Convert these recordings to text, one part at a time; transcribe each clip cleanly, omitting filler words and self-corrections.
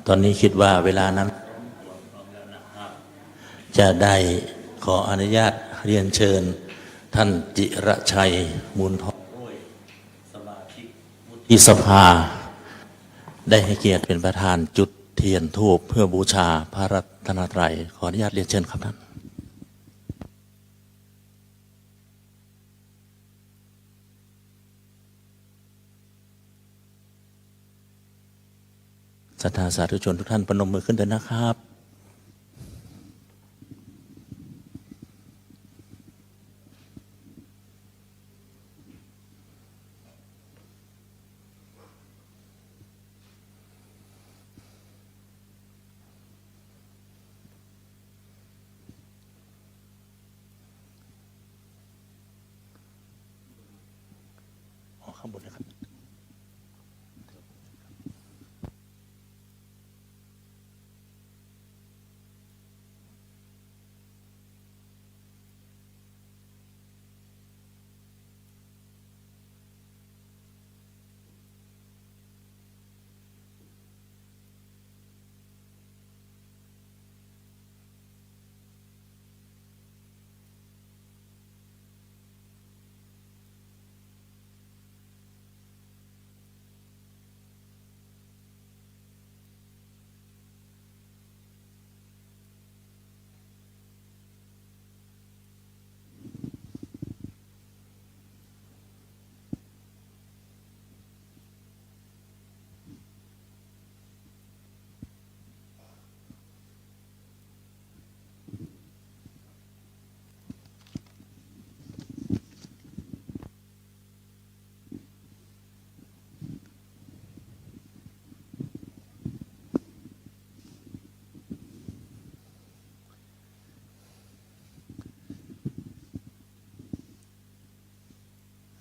ตอนนี้คิดว่าเวลานั้นจะได้ขออนุญาตเรียนเชิญท่านจิรชัยมูลทองสมาชิกวุฒิสภาได้ให้เกียรติเป็นประธานจุดเทียนธูปเพื่อบูชาพระรัตนตรัยขออนุญาตเรียนเชิญครับท่านศรัทธาสาธุชนทุกท่านประนมมือขึ้นเถิดนะครับข้างบนนะครับ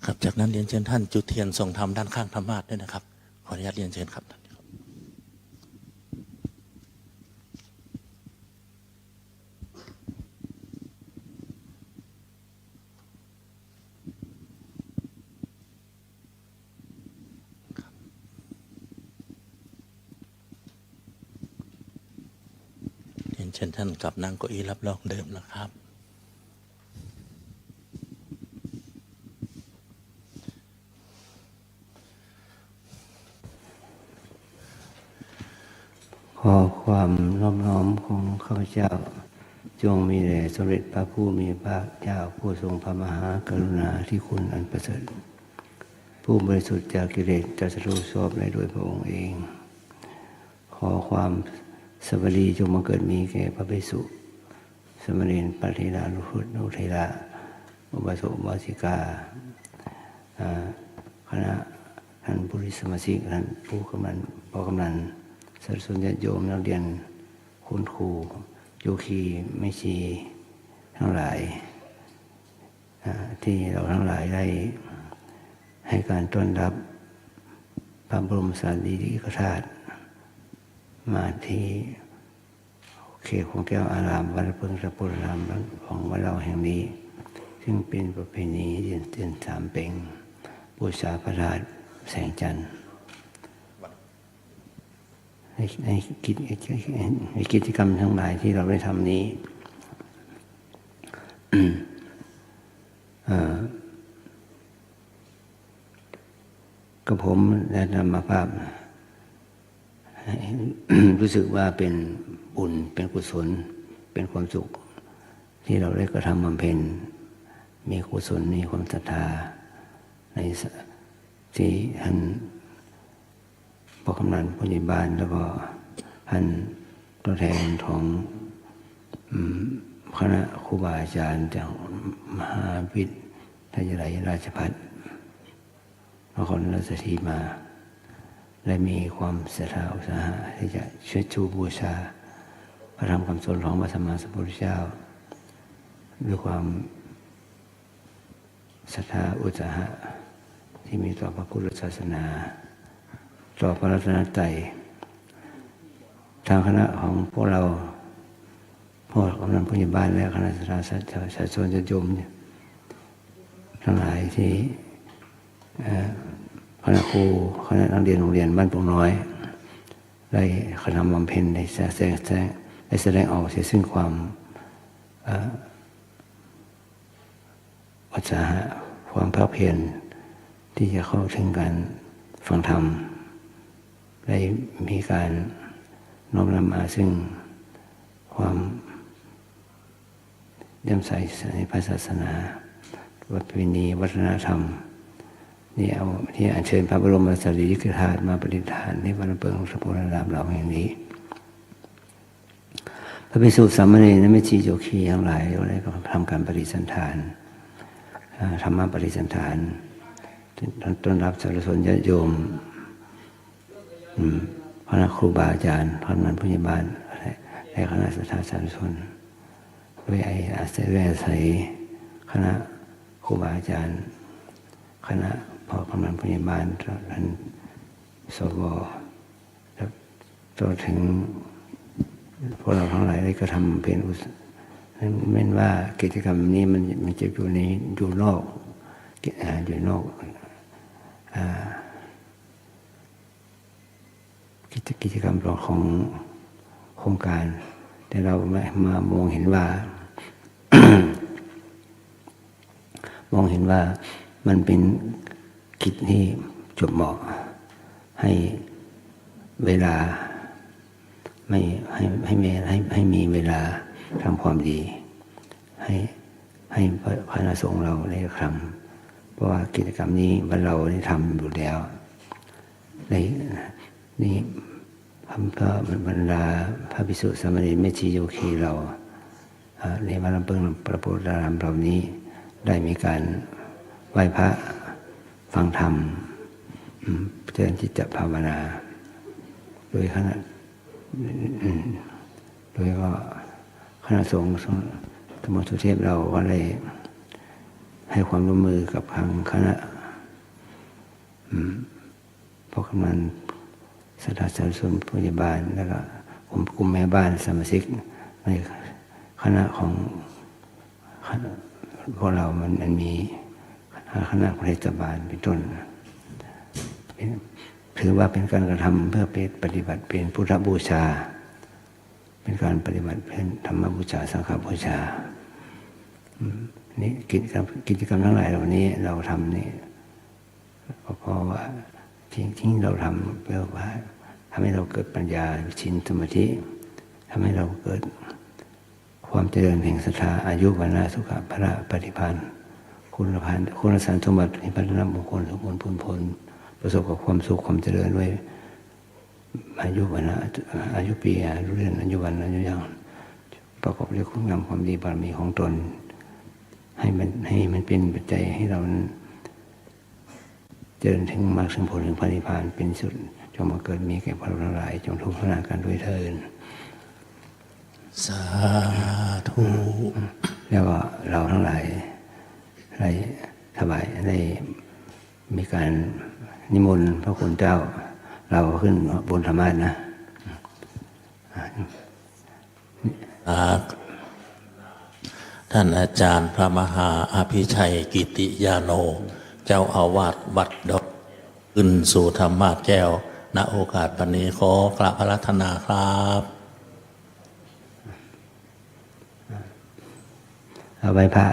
ครับจากนั้นเรียนเชิญท่านจุดเทียนทรงธรรมด้านข้างธรรมาสน์ด้วยนะครับขออนุญาตเรียนเชิญครับท่านเรียนเชิญท่านกลับนั่งเก้าอี้รับรองเดิมนะครับขอความน้อมน้อมของข้าพเจ้าจงมีแด่สมเด็จพระผู้มีพระเจ้าผู้ทรงพระมหากรุณาธิคุณอันประเสริฐผู้บริสุทธิ์จากกิเลสตรัสรู้ชอบได้โดยพระองค์เองขอความสวัสดีจงมาเกิดมีแก่พระภิกษุสมณีปฏิรานุพุทธนุเทระอุบาสกอุบาสิกาคณะท่านผู้ริสมาชิกท่านผู้กำนันพ่อกำนันสาธุชนญาติโยมนักเรียนคุณครูโยคีแม่ชีทั้งหลายที่เราทั้งหลายได้ให้การต้อนรับพระบรมสารีริกธาตุมาที่เขตของแก้วอารามวัดเพิงตะปุรามของวัดเราแห่งนี้ซึ่งเป็นประเพณีเดือนสามเพ็งบูชาพระธาตุแสงจันทร์ในกิจกรรมทั้งหลายที่เราได้ทำนี้กับผมและธรรมภาพรู้สึกว่าเป็นบุญเป็นกุศลเป็นความสุขที่เราได้กระทำบำเพ็ญมีกุศลมีความศรัทธาในที่ท่านพ่อกำนันผู้ใหญ่บ้านแล้วก็ท่านตัวแทนของคณะครูบาอาจารย์จากมหาวิทยาลัยราชภัฏนครราชสีมาและมีความศรัทธาอุตสาหะที่จะเชิดชูบูชาพระธรรมคำสอนของพระสัมมาสัมพุทธเจ้าด้วยความศรัทธาอุตสาหะที่มีต่อพระพุทธศาสนาต่อพระรัตนตรัยทางคณะของพวกเราพ่อกำนันผู้ใหญ่บ้านและคณะสาธารณชนญาติโยมทั้งหลายที่คณะครูคณะนักเรียนโรงเรียนบ้านโป่งน้อย ได้กระทำบำเพ็ญได้แสดงออกเสียซึ่งความอุตสาหะความภาคเพียรที่จะเข้าถึงการฟังธรรมได้มีการน้อมนำมาซึ่งความเลื่อมใสในพระศาสนาประเพณีวัฒนธรรมนี่เอาที่อัญเชิญพระบรมสารีริกธาตุมาประดิษฐานในวัดลำเพิงสมโภชนารามเราแห่งนี้พระภิกษุสามเณรและแม่ชีโยคีทั้งหลายเราได้ทำการปฏิสันทานธรรมะปฏิสันทานต้อนรับสาธุชนญาติโยมคณะครูบาอาจารย์คณะผู้ใหญ่บ้านและคณะศรัทธาสาธุชนด้วยอาศัยคณะครูบาอาจารย์คณะพ่อกำนันผู้ใหญ่บ้านท่านสวจนถึงพวกเราทั้งหลายได้กระทำเป็นแม้นว่ากิจกรรมนี้มันจะอยู่นอกกิจกรรมของโครงการแต่เรามามองเห็นว่า มองเห็นว่ามันเป็นกิจที่จบเหมาะให้เวลาไม่ให้มีเวลาทำความดีให้พระอสงฆ์เราได้ทำเพราะว่ากิจกรรมนี้เราได้ทำอยู่แล้วในนี่พระบรรดาพระภิกษุสามเณรแม่ชีโยคีเราในวัดลำเพิงพระโพธิารามเรานี้ได้มีการไหว้พระฟังธรรมเจริญจิตภาวนาโดยคณะโดยก็คณะสงฆ์ธรรมสุเทพเราก็ได้ให้ความร่วมมือกับทางคณะพ่อกำนันสถานสาธารณสุขพยาบาลแล้วก็กลุ่มแม่บ้านสมาชิกในคณะของพวกเรามันมีคณะเทศบาลเป็นต้นถือว่าเป็นการกระทำเพื่อปฏิบัติเป็นพุทธบูชาเป็นการปฏิบัติเป็นธรรมบูชาสังฆบูชานี่กิจกรรมทั้งหลายเหล่านี้เราทำนี่เพราะว่าที่เราทำเพื่อว่าทำให้เราเกิดปัญญาชินสมาธิทำให้เราเกิดความเจริญแห่งศรัทธาอายุวันะสุขะพระปฏิภาณคุณสารสมบัติในพัฒนามงคลสมบูรณ์พูนพลประสบกับความสุขความเจริญด้วยอายุวันะอายุปีอายุเดือนอายุวันอายุยังประกอบด้วยคุณงามความดีบารมีของตนให้มันเป็นปัจจัยให้เราเจริญถึงมรรคถึงผลถึงพระนิพพานเป็นสุดจงมาเกิดมีแก่พวกเราทั้งหลายจงทุกข์พัฒนากันด้วยเถิดสาธุแล้วก็เราทั้งหลายได้ถวายได้มีการนิมนต์พระคุณเจ้าเราขึ้นบนธรรมะนะท่านอาจารย์พระมหาอภิชัยกิติยาโนเจ้าอาวาสวัดดอกขึ้นสู่ธรรมาสแก้วณโอกาสปันนี้ขอกราบอาราธนาครับเอาไว้พระ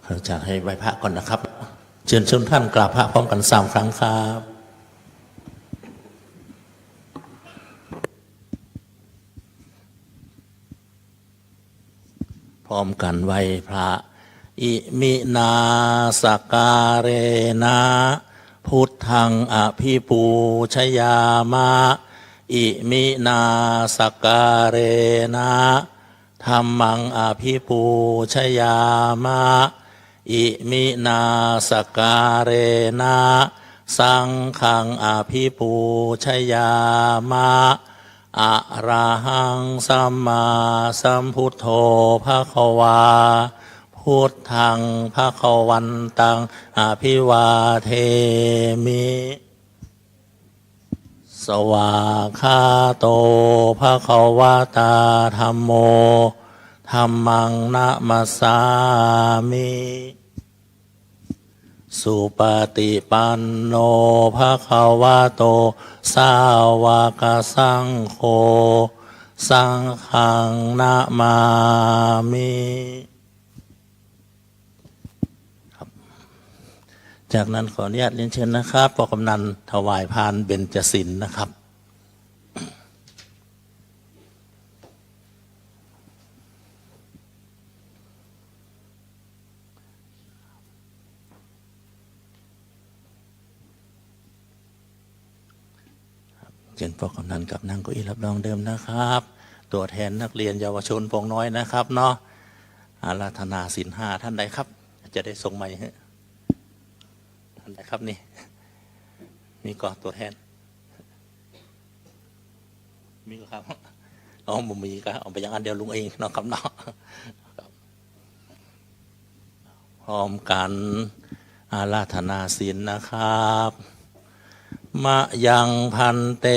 อาจารย์ให้ไหว้พระก่อนนะครับเชิญท่านกราบพระพร้อมกัน3 ครั้งครับพร้อมกันไหว้พระอิมินาสการเรนะพุทธังอภิปูชยามะอิมินาสการเรนะธัมมังอภิปูชยามะอิมินาสการเรนะสังฆังอภิปูชยามะอะระหังสัมมาสัมพุทโธภควาพุทธังภควันตังอภิวาเทมิสวากขาโตภควตาธัมโมธัมมังนะมัสสามิ สุปฏิปันโนภะคะวะโตสาวกสังโฆสังฆังนะมามิครับจากนั้นขออนุญาตเรียนเชิญนะครับพ่อกำนันถวายพานเบญจศีลนะครับเชิญพ่อกำนันกับนั่งเก้าอี้รับรองเดิมนะครับ ตัวแทนนักเรียนเยาวชนพงน้อยนะครับเนาะอาราธนาศีลห้าท่านใดครับจะได้ส่งไมค์ให้ท่านใดครับนี่มีก่อนตัวแทนมีก็ครับอ๋อผมมีก็เอาไปอย่างอันเดียวลุงเองเนาะครับเนาะพร้อมกันอาราธนาศีลนะครับมะยังพันเต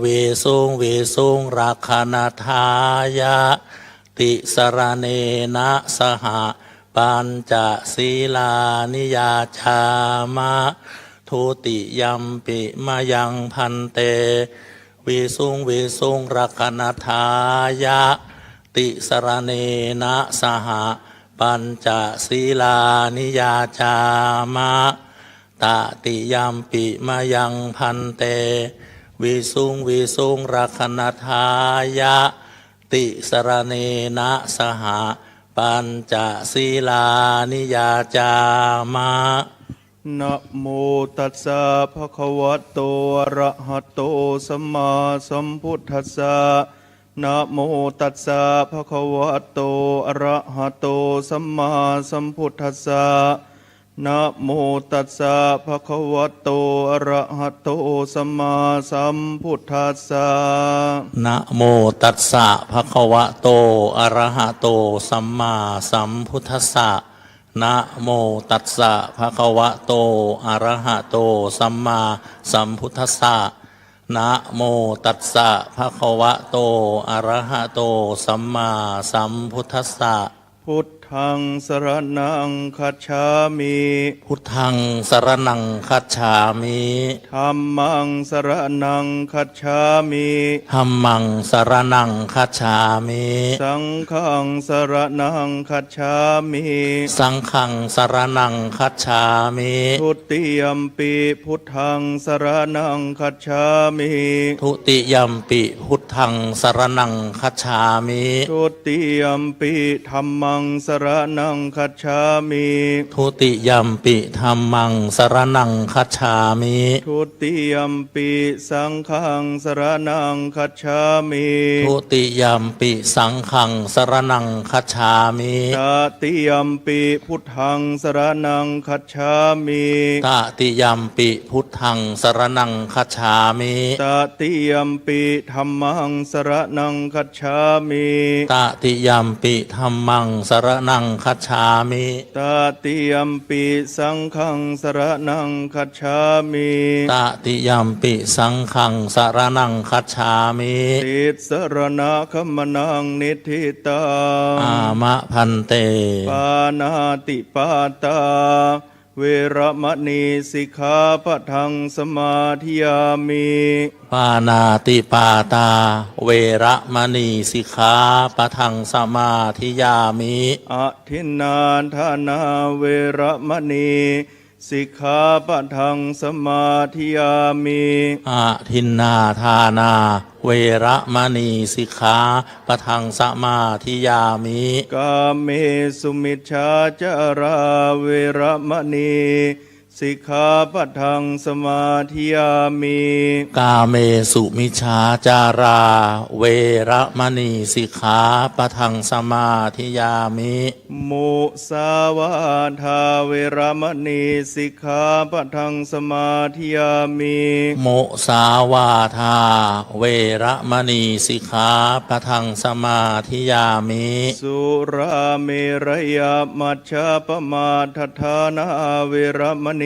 วิสุงรักขณทายะติสรเนนะสหปัญจศีลานิยาจามะทุติยัมปิมะยังพันเตวิสุงรักขณทายะติสรเนนะสหปัญจศีลานิยาจามะตติยัมปิมายังพันเตวิสุงรักขณทายะติสรเนนะสหปัญจศีลานิยาจามะนะโมตัสสะภะคะวะโตอะระหะโตสัมมาสัมพุทธัสสะนะโมตัสสะภะคะวะโตอะระหะโตสัมมาสัมพุทธัสสะนะโมตัสสะภะคะวะโตอะระหะโตสัมมาสัมพุทธัสสะนะโมตัสสะภะคะวะโตอะระหะโตสัมมาสัมพุทธัสสะนะโมตัสสะภะคะวะโตอะระหะโตสัมมาสัมพุทธัสสะนะโมตัสสะภะคะวะโตอะระหะโตสัมมาสัมพุทธัสสะพุทธังสรณังคัจฉามิพุทธังสรณังคัจฉามิธัมมังสรณังคัจฉามิธัมมังสรณังคัจฉามิสังฆังสรณังคัจฉามิสังฆังสรณังคัจฉามิทุติยัมปิพุทธังสรณังคัจฉามิทุติยัมปิพุทธังสรณังคัจฉามิทุติยัมปิธัมมังสรณังคัจฉามิทุติยัมปิธัมมังสรณังคัจฉามิทุติยัมปิสังฆังสรณังคัจฉามิทุติยัมปิสังฆังสรณังคัจฉามิตติยัมปิพุทธังสรณังคัจฉามิตติยัมปิพุทธังสรณังคัจฉามิตติยัมปิธัมมังสรณังคัจฉามิตติยัมปิธัมมังสรณังคัจฉามิตติยัมปิสังฆังสรณังคัจฉามิตติยัมปิสังฆังสรณังคัจฉามิติสรณะคัมมนังนิธิตาอามะพันเตปานาติปาตาเวรมณีสิกขาปะทังสมาธิยามิปานาติปาตาเวรมณีสิกขาปะทังสมาธิยามิอทินนาทานาเวรมณีสิกขาปะทังสมาธิยามิอทินนาทานาเวรมณีสิกขาปะทังสมาธิยามิกาเมสุมิจฉาจาราเวรมณีสิกขาปะทังสมาธิยามิกาเมสุมิจฉาจาราเวรมณีสิกขาปะทังสมาธิยามิมุสาวาทาเวรมณีสิกขาปะทังสมาธิยามิมุสาวาทาเวรมณีสิกขาปะทังสมาธิยามิสุราเมรยมัชฌะปมาทัฏฐานาเวรมณี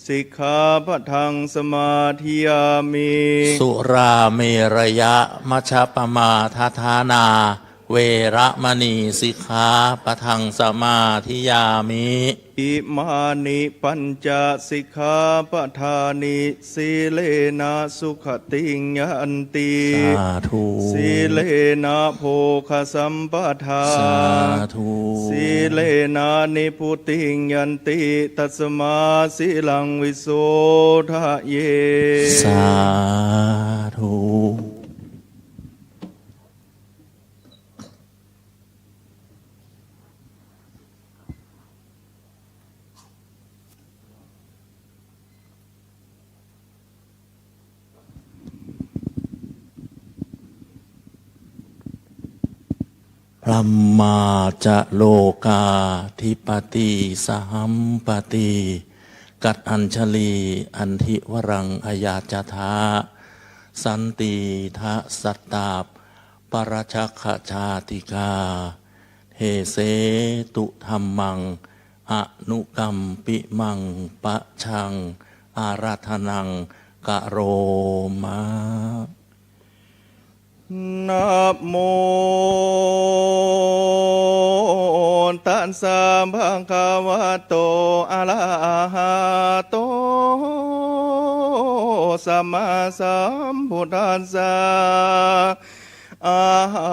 สิกขาปะทังสมาธิยามิสุราเมรยะมัชฌปมาทฐานาเ เวระมณีสิกขาปะทังสมาธิยามิ อิมานิปัญจสิกขาปทานิสีเลนะสุขติงยันติ สาธุ สีเลนะโภคสัมปทา สาธุ สีเลนะนิพุติงยันติตัสมาสีลังวิโสทะเย สาธุ พรหมาจะโลกาธิปติสหัมปติกัดอัญชลีอันทิวรังอายาจทาสันติทะสัตตาปปรชักขชาติกาเทเสตุธรรมังอนุกรรมปิมังปะชังอาราธนังกะโรมา นะโมตัสสะภะคะวะโตอะระหะโตสัมมาสัมพุทธัสสะอาหั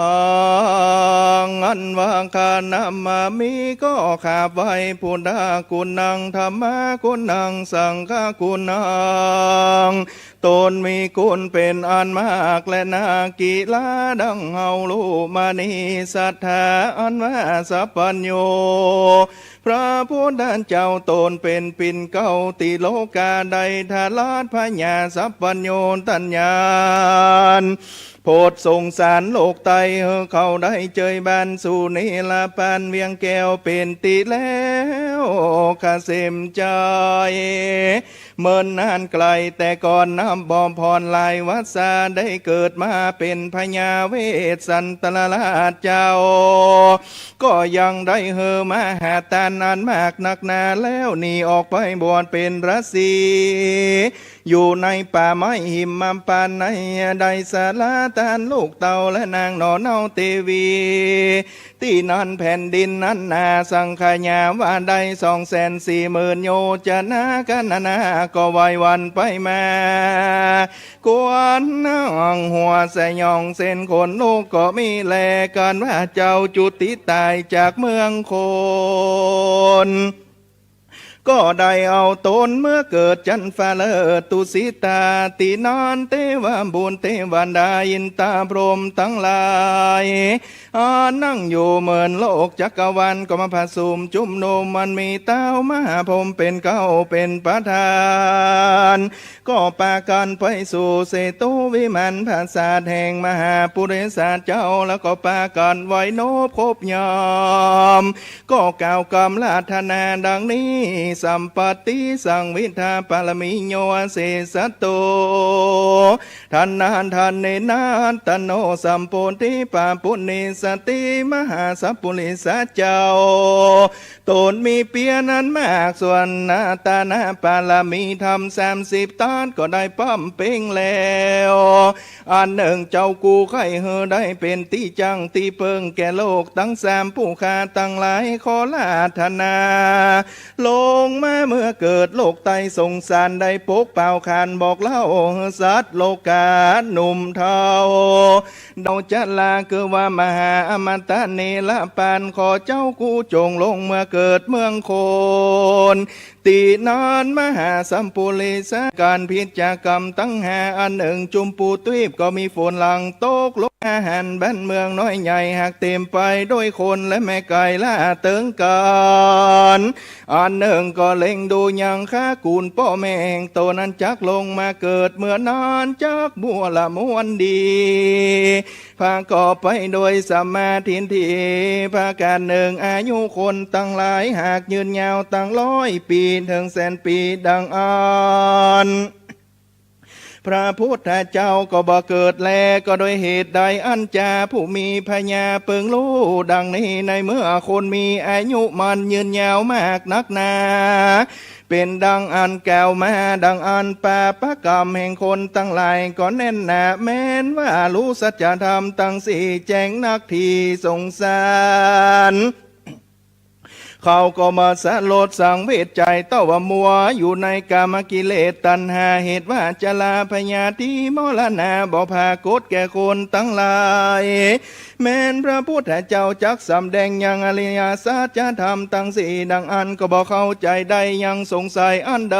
งอันว่าข้านำมามีก็ขาบไว้พุทธคุณนังธรรมคุณนังสังฆคุณนังตนมีคุณเป็นอันมากและนากีฬาดังเฮาลูมานีศรัทธาอันว่าสัพพัญโยพระพุทธเจ้าตนเป็นปิ่นเก้าติโลกาใดทาลาดพญาสัพพัญโยตัญญาณโพดสงสารโลกไตเขาได้เจยบันสู่นิลาปันเวียงแก้วเป็นติแล้วกเสมใจเมินนานไกลแต่ก่อนน้ำบอมพรลายวัดสาได้เกิดมาเป็นพญาเวสสันตราชเจ้าก็ยังได้เฮอมาหาตานานมากนักหนาแล้วหนีออกไปบวชเป็นฤาษีอยู่ในป่าไม้หิมมัมปานในได้สาลาตานลูกเต่าและนางนอนเนาเตวีที่นั่นแผ่นดินนั้นนาสังขยาว่าได้240,000 โยชนะกันนาก็ไว้วันไปมากวนนั่งหัวใส่ยองเส้นคนลูกก็มีแลกันว่าเจ้าจุติตายจากเมืองโคนก็ได้เอาตนเมื่อเกิดจันฟ้าเลิศตุสิตาตีนอนเทวบุญเทวันดาอินตาพรหมทั้งหลายนั่งอยู่เหมือนโลกจักรวาลก็มาผสมจุมนุมมันมีเต้ามหาพรหมเป็นเก้าเป็นประธานก็ปากันไปสู่เสตุวิมานภาษาแห่งมหาปุริสาเจ้าแล้วก็ปากันไว้โนบคบยอมก็กล่าวกำลาธนาดังนี้สัมปติสังวิทาปารมิโยเสสตโตทันนานทันเนนาตโนสัมปุติปาปุณิสติมหาสัพปุริสาเจ้าตนมีเปียนั้นมากส่วนนาตานาปารมีธรรม30 ตานก็ได้ปั้มเป่งแล้วอันหนึ่งเจ้ากูไข่เฮอได้เป็นที่จังที่เปิงแก่โลกทั้ง3ผู้ขาตั้งหลายขอลาธนาลงมาเมื่อเกิดโลกไตสงสารได้ปกเป่าคานบอกเล่าสัตว์โลกาหนุ่มเทาเดาจัลาคือว่ามหาอมตะเนลปานขอเจ้ากูจงลงเมื่อเกิดเมืองโคนตีนานมหาสัมปุริสาการพิจารกรรมตั้งหาอันหนึ่งจุมปูทวีปก็มีฝนหลังตกลงอาหารบ้านเมืองน้อยใหญ่หากเต็มไปด้วยคนและแม่ไก่ล่าเติงกันอันหนึ่งก็เล็งดูยังข้ากูลพ่อแม่แห่งโตนั้นจักลงมาเกิดเมื่อนานจักบัวละมวนดีพาก่อไปโดยสมาธิที่พาการหนึ่งอายุคนตั้งหลายหากยืนยาวตั้ง100 ปีถึง100,000 ปีดังอ่านพ พระพุทธเจ้าก็บ่เกิดแลก็โดยเหตุใดอันจาผู้มีพญาเปิงรู้ดังนี้ในเมื่อคนมีอายุมันยืนยาวมากนักหนา เป็นดังอันแก้วมาดังอันปาปกรรมแห่งคนตั้งหลายก็แน่นหนาแม้นว่ารู้สัจธรรมตั้งสี่แจ้งนักที่สงสารเขาก็มาสะโลดสังเวชใจเต้าว่ามัวอยู่ในกามกิเลสตัณหาเหตุว่าจะลาพญาธิมรณะบ่พากฏแก่คนตั้งหลายแม้นพระพุทธเจ้าจักสำแดงยังอริยสัจธรรมตั้งสี่ดังอันก็บ่เข้าใจได้ยังสงสัยอันใด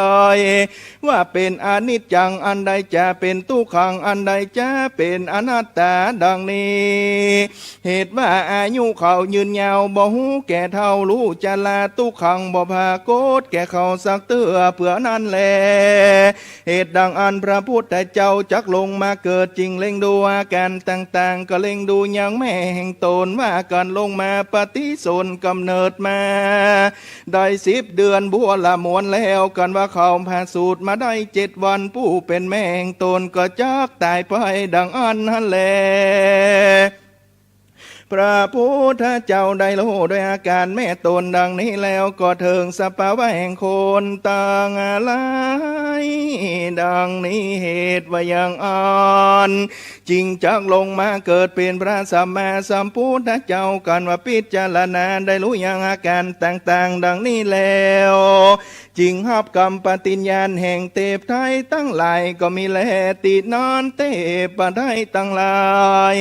ว่าเป็นอนิจจังอันใดจะเป็นทุกขังอันใดจะเป็นอนัตตาดังนี้เหตุว่าอายุเขายืนยาวบ่หูแก่เท่ารู้จะลาทุกขังบ่พากฏแก่เขาสักเตื้อเพื่อนั้นแลเหตุดังอันพระพุทธเจ้าจักลงมาเกิดจริงเล็งดูอาการต่างๆก็เล็งดูยังแม่แห่งตนว่าการลงมาปฏิสนกำเนิดมาได้10 เดือนบัวละมวนแล้วกันว่าเขาพาสูตรมาได้7 วันผู้เป็นแม่แห่งตนก็จักตายไปดังอันนั้นแลพระพุทธเจ้าได้โลโดยอาการแม่ตนดังนี้แล้วก็เถิงสภาวะแห่งคนต่างอะไรดังนี้เหตุว่ายังอ่อนจริงจักลงมาเกิดเป็นพระสัมมาสัมพุทธเจ้ากันว่าพิจารณาได้รู้ยังอาการต่างๆดังนี้แล้วจริงหับกรรมปฏิญญาณแห่งเทพไทยตั้งหลายก็มีแลตินอนเทพไทยตั้งหลาย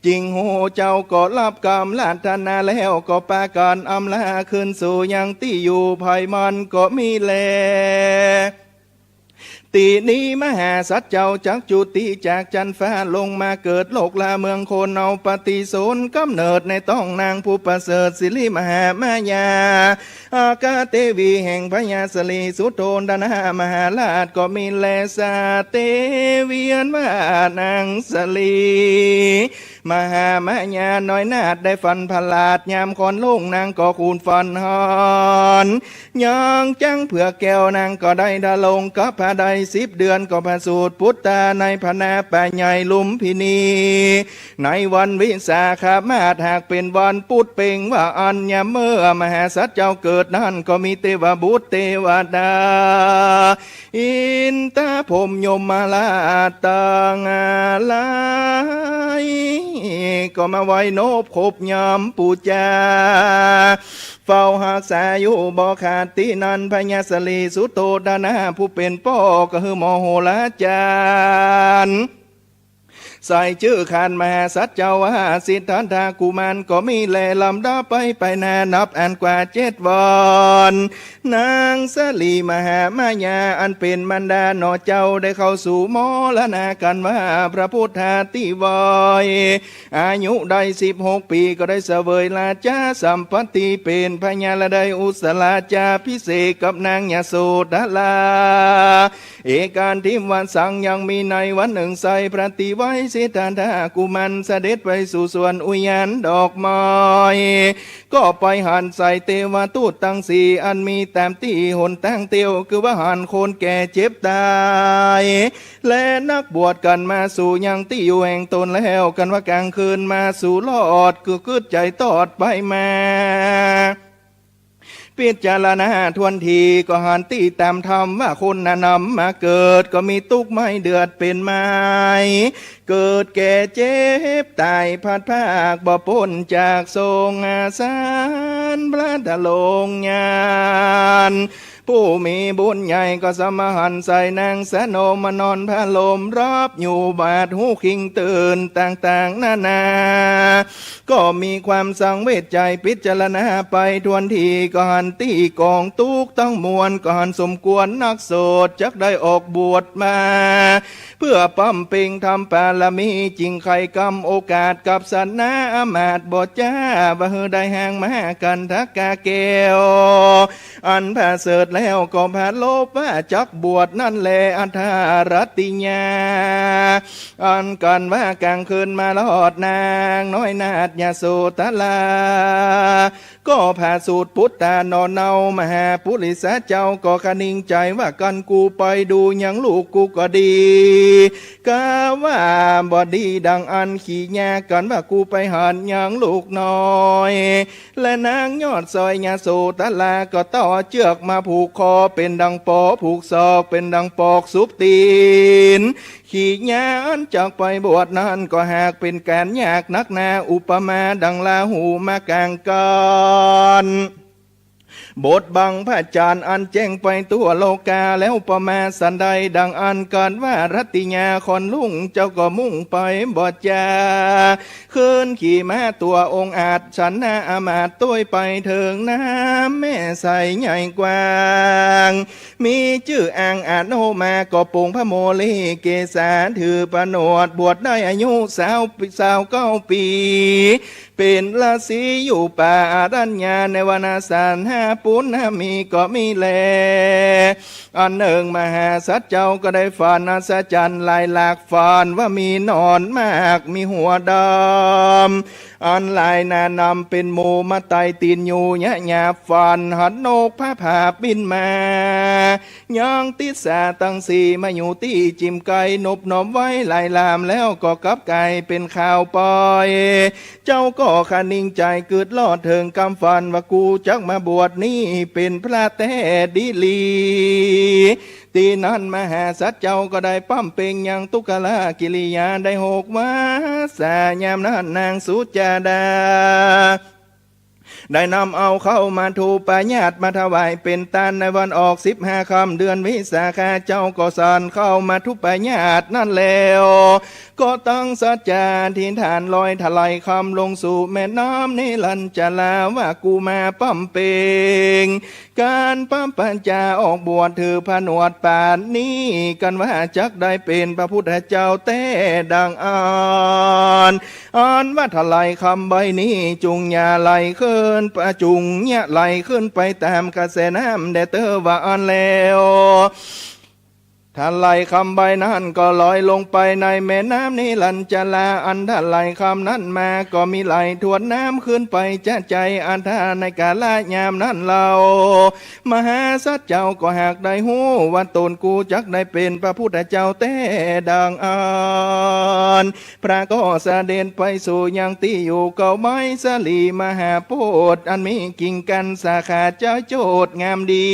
จริงโหเจ้าก็รับกรรมลาธนาแล้วก็ปาการอำลาขึ้นสู่ยังที่อยู่ภายมันก็มีแลตีนี้มหาสัจเจ้าจักจุติจากจันฟ้าลงมาเกิดโลกลาเมืองโคนเอาปฏิสนกำเนิดในต้องนางผู้ประเสริฐสิริมหามายาอากาเทวีแห่งพญาสลีสุโธนดานามหาราชก็มีแลสาเตเวียนว่านางสลีมหามายาน้อยนาดได้ฟันพลาดยามคอนลงนางก็คูนฟันหอนยังจังเผื่อแก้วนางก็ได้ดาลงกับพาได้10 เดือนก็พาสูตรพุทธาในพนาป่าใหญ่ลุมพินีในวันวิสาขมาศหากเป็นวันปุตเป่งว่าอัญญเมื่อมหาสัจเจ้าเกิดนั้นก็มีเทวบุตรเทวดาอินตาพรหมยมมาลาตังอะไรก็มาไว้โนบขบยำปูจาเฝ้าหักษาอยู่บ่ขาดที่นันพญาสลีสุโตดานาผู้เป็นพ่อก็คือมโหฬารจารย์ใส่ชื่อขานมหาสัจเจ้าว่าสิทธัตถากุมารก็มีแลลำดับไปนานับอันกว่า7 วันนางสลีมหามายาอันเป็นมารดาหนอเจ้าได้เข้าสู่มรณะกันว่าพระพุทธาติวายอายุได้16 ปีก็ได้เสวยราชาสัมปติเป็นพญาละได้อุสลาจาพิเศษกับนางยโสธรา เอการทิมวันสังยังมีในวันหนึ่งใส่พระติไว้สิทธัตถากุมารเสด็จไปสู่สวนอุยานดอกไม้ก็ไปหันใส่เทวทูตตั้งสี่อันมีแต้มที่หนตั้งเตียวคือว่าหันคนแก่เจ็บตายและนักบวชกันมาสู่ยังที่อยู่แห่งตนแล้วกันว่ากลางคืนมาสู่ลอดคือกึดใจตอดไปมาพิจารณาทวนทีก็หันตีตามธรรมว่าคนนำมาเกิดก็มีทุกข์ไม่เดือดเป็นไม้เกิดแก่เจ็บตายพัดภาคบ่พ้นจากทรงอาสารพระตะลงญาณผู้มีบุญใหญ่ก็สมหันใส่นางสนมนอนพระลมรับอยู่บาดหูคิงตื่นต่างๆนานาก็มีความสังเวชใจพิจารณาไปทวนทีก็หันตีกองตุกตั้งมวลก็หันสมควรนักโสดจักได้ออกบวชมาเพื่อปั๊มเป่งทำปาลมีจริงไข่กำโอกาสกับสันนาอามาตย์บทจ้าบ่ได้ห่างมากันทักกาเกว อันแผ่เสดแล้วก็แผ่โลภว่าจักบวชนั่นแลอันธารติญาอันกันว่ากลางคืนมาลอดนางน้อยนาดยาโสตลาก็ผ่าสูตรพุทธานอนเนามหาปุริสาเจ้าก็คนิ่งใจว่ากันกูไปดูยังลูกกูก็ดีกะว่าบ่ดีดังอันขี้แยกกันว่ากูไปหันยังลูกน้อยและนางยอดซอยยาโสตลาก็ต่อเชือกมาผูกคอเป็นดังปอผูกศอกเป็นดังปอกซุปตีนขี้ยาอันจากไปบวชนั้นก็หากเป็นการยากนักหนาอุปมาดังลาหูมากลางกันบทบังพระจานอันแจ้งไปตัวโลกาแล้วประมาสันใดดังอันกันว่ารัติญาคอนลุงเจ้าก็มุ่งไปบอดจาขึ้นขี่ม้าตัวองค์อาจฉันนาอามาตต้วยไปเถิงน้ำแม่ใสใหญ่กว้างมีชื่ออ่างอาจโนมาก็ปงพระโมลีเกษาถือประนวดบวชได้อายุ29 ปีเป็นราศีอยู่ป่าอารัญญาในวนาสารหาปุณณมีก็มีแลอันหนึ่งมหาสัจเจ้าก็ได้ฝันอัศจรรย์ลายหลากฝันว่ามีนอนมากมีหัวดำอันลายนานำเป็นหมูมาไตตีนอยู่ยะหยาบฝันหันนกผ้าผาบินมายังติดสาตั้งสีมาอยู่ที่จิมไก่นบนมไว้ลายลามแล้วก็กับไก่เป็นข่าวปอยเจ้าก็คนิ่งใจเกิดลอดเถิงกำฝันว่ากูจักมาบวชนี่เป็นพระแต่ดีลีตีนั้นมหาสัจเจ้าก็ได้ปั้มเป่งยังตุกลากิริยาได้6 วาสายามนั้นนางสุจาดาได้นำเอาเข้ามาถูปญาติมาถวายเป็นตานในวันออก15 ค่ำเดือนวิสาขาเจ้าก็สานเข้ามาทุปญาตินั่นแล้วก็ตั้งสัจจาทินฐานลอยถลายคำลงสู่แม่น้ำนิรันจลาว่ากูมาปั้มเป่งการปั้มปัญจาออกบวชถือผนวดป่านนี้กันว่าจักได้เป็นพระพุทธเจ้าแต่ดังอ่านว่าถลายคำใบนี้จุงยาไหลขึ้นประจุงเนี่ยไหลขึ้นไปตามกระแสน้ำได้เตอว่าอ่านแล้วถ้าไหลคำใบนั้นก็ลอยลงไปในแม่น้ำนิรันจลาอันถ้าไหลคำนั้นมาก็มีไหลทวนน้ำขึ้นไปจะใจอันท่าในกาลยามนั้นเรามหาสัจเจ้าก็หากได้หูว่าตนกูจักได้เป็นพระพุทธเจ้าแต่ดังอ่านพระก็เสด็จไปสู่ยังที่อยู่เก่าไม้สลีมหาโพธิ์อันมีกิ่งกันสาขาเจ้าโจทย์งามดี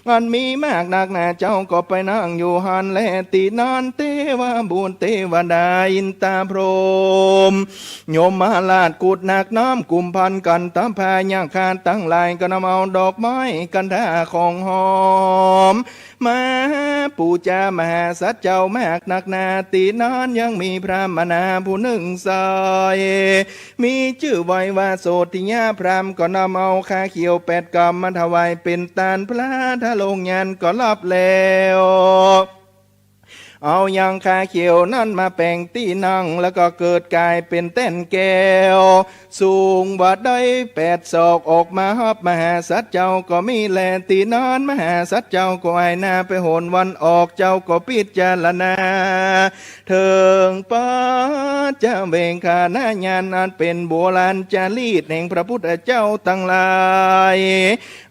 อันมีมากนักหนาเจ้าก็ไปนั่งอยู่หันและตีนานเทวบุญเทวดาอินตาพรหมโยมมาลาดกุดหนักน้ำกุมพันกันตามพายางคานตั้งลายก็นำเอาดอกไม้กันท่าของหอมมาปูจามหาสัจเจ้ามากนักนาตีนานยังมีพระมนาผู้หนึ่งสายมีชื่อไว้ว่าโสติญาพรามก็นำเอาคาเขียว8 กำมาถวายเป็นตานพระทะลงยันก็รับแล้วเอายังคาเขียวนั่นมาแปลงที่นั่งแล้วก็เกิดกลายเป็นเต้นแก้วสูงว่าได้8 ศอกออกมาฮับมหาสัจเจ้าก็มีแลตีนานมหาสัจเจ้าก็ให้นาไปโหนวันออกเจ้าก็พิจารณาเถิงป้าจะเวงคานาญาณอันเป็นโบราณจารีตแห่งพระพุทธเจ้าตั้งหลาย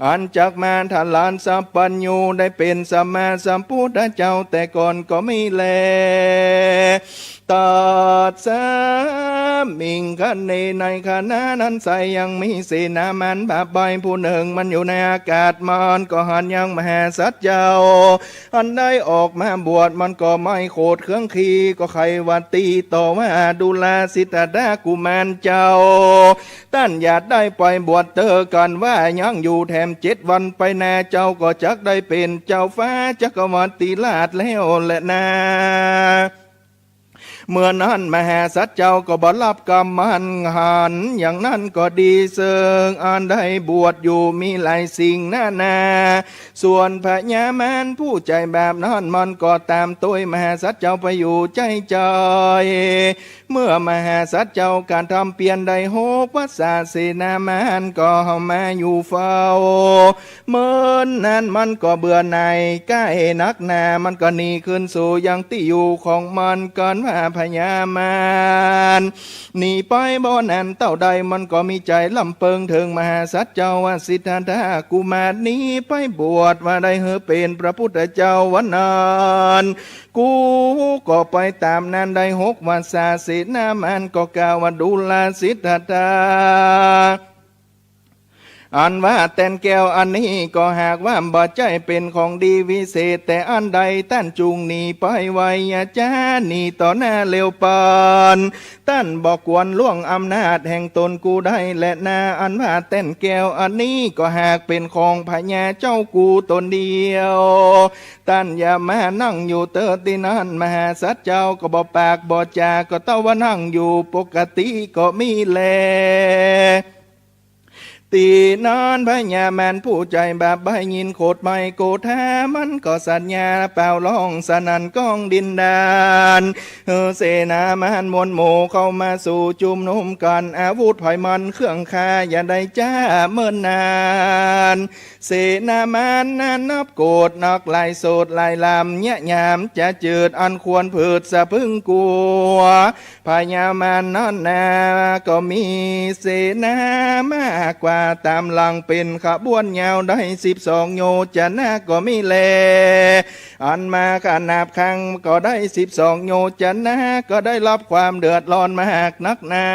อันจักมาทลานสัพพัญญูได้เป็นสัมมาสัมพุทธเจ้าแต่ก่อนก็มีแลตัดสามิงคันในขณะนั้นใสยังมีเสนามันบาปใบผู้หนึ่งมันอยู่ในอากาศมันก็หันยังมหาสัจเจ้าอันได้ออกมาบวชมันก็ไม่โคดเครื่องขีก็ใครวัดตีต่อว่าดูแลสิทธากุมารเจ้าท่านอยากได้ปล่อยบวชเตอกันว่ายังอยู่แถม7 วันไปแน่เจ้าก็จักได้เป็นเจ้าฟ้าจักรวรรดิราชแล้วแหละนะ เมื่อนั้นมหาสัจเจ้าก็บ่รับกรรมมันหันอย่างนั้นก็ดีเสิงอันได้บวชอยู่มีหลายสิ่งนาส่วนพญามารผู้ใจแบบนั้นมันก็ตามตัวมหาสัจเจ้าไปอยู่ใจจอยเมื่อมหาสัจเจ้าการทำเปลี่ยนได้โหกวัดศาสนามารก็มาอยู่เฝ้าเมื่อนั้นมันก็เบื่อหน่ายใกล้นักหนามันก็หนีขึ้นสู่ยังที่อยู่ของมันกันว่าพญามารหนีไปบ่นั้นเต่าใดมันก็มีใจลำเพิงถึงมหาสัจเจ้าว่าสิทธัตถะกุมารนี้ไปบวชว่าได้เป็นพระพุทธเจ้าวันนั้นกูก็ไปตามนั้นได้6 วันศาสนามันก็กล่าวว่าดูแลสิทธัตถะอันว่าแต่นแก้วอันนี้ก็หากว่าบ่ใจเป็นของดีวิเศษแต่อันใดท่านจุงหนีไปไว้จ้าหนีต่อหน้าเร็วปานท่านบอกควรล่วงอำนาจแห่งตนกูได้และนาอันว่าแต่นแก้วอันนี้ก็หากเป็นของพญาเจ้ากูตนเดียวท่านอย่ามานั่งอยู่เตอตินั้นมหาสัจเจ้าก็บ่ปากบ่จาก็เต้าว่านั่งอยู่ปกติก็มีแลตีนอนพญามารผู้ใจแบบใบยินโคตรไม่โกธามันก็สัญญาเป่าร้องสนันก้องดินดานเสนามารมวลหมู่เข้ามาสู่จุมนุมกันอาวุธไผ่มันเครื่องคาอย่าได้จ้าเมื่อนานเสนามารนั้นนับโกรธนักลายโสดลายลำเนี่ยยามจะจืดอันควรผืดสะพึ่งกลัวพญามารนั่นนาก็มีเสนามากกว่าตามหลังเป็นขบวนยาวได้12 โยชนะก็มีแลอันมาขนาบคังก็ได้12 โยชนะก็ได้รับความเดือดร้อนมากนักหนา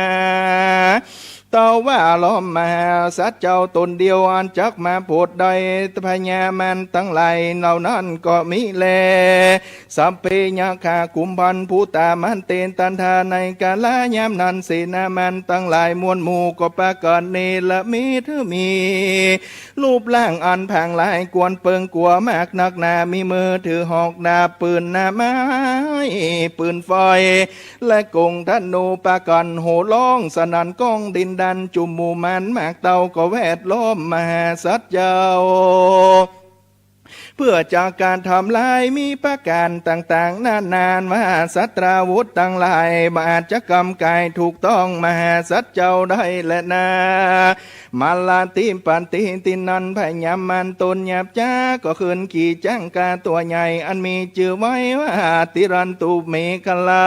เต่าว่าล้อมมาสัตว์เจ้าตนเดียวอันจักมาโพดใดพญามารทั้งหลายเหล่านั้นก็มีแลสัมเพญาคากุมพันผู้ตามันเตนตันทาในกาลยามนั้นเสนามันทั้งหลายมวลหมู่ก็ประกาศเนละมีเธอมีรูปร่างอันผังหลายกวนเปิงกลัวมากนักหนามีมือถือหอกดาบปืนหน้าไม้ปืนไฟและกงธนูปากันโห่ร้องสนั่นก้องดินดันจุมหมู่มันมากเต่าก็แวดล้อมมหาสัจเจ้าเพื่อจากการทำลายมีประการต่างๆนานว่าสัตราวุธต่างหลายบาดจะกำกายถูกต้องมหาสัจเจ้าได้และนามาลาติปันติตินันพญามันตนหยาบจ้าก็ขึ้นขี่จ้างกาตัวใหญ่อันมีชื่อไว้ว่าติรันตุเมฆลา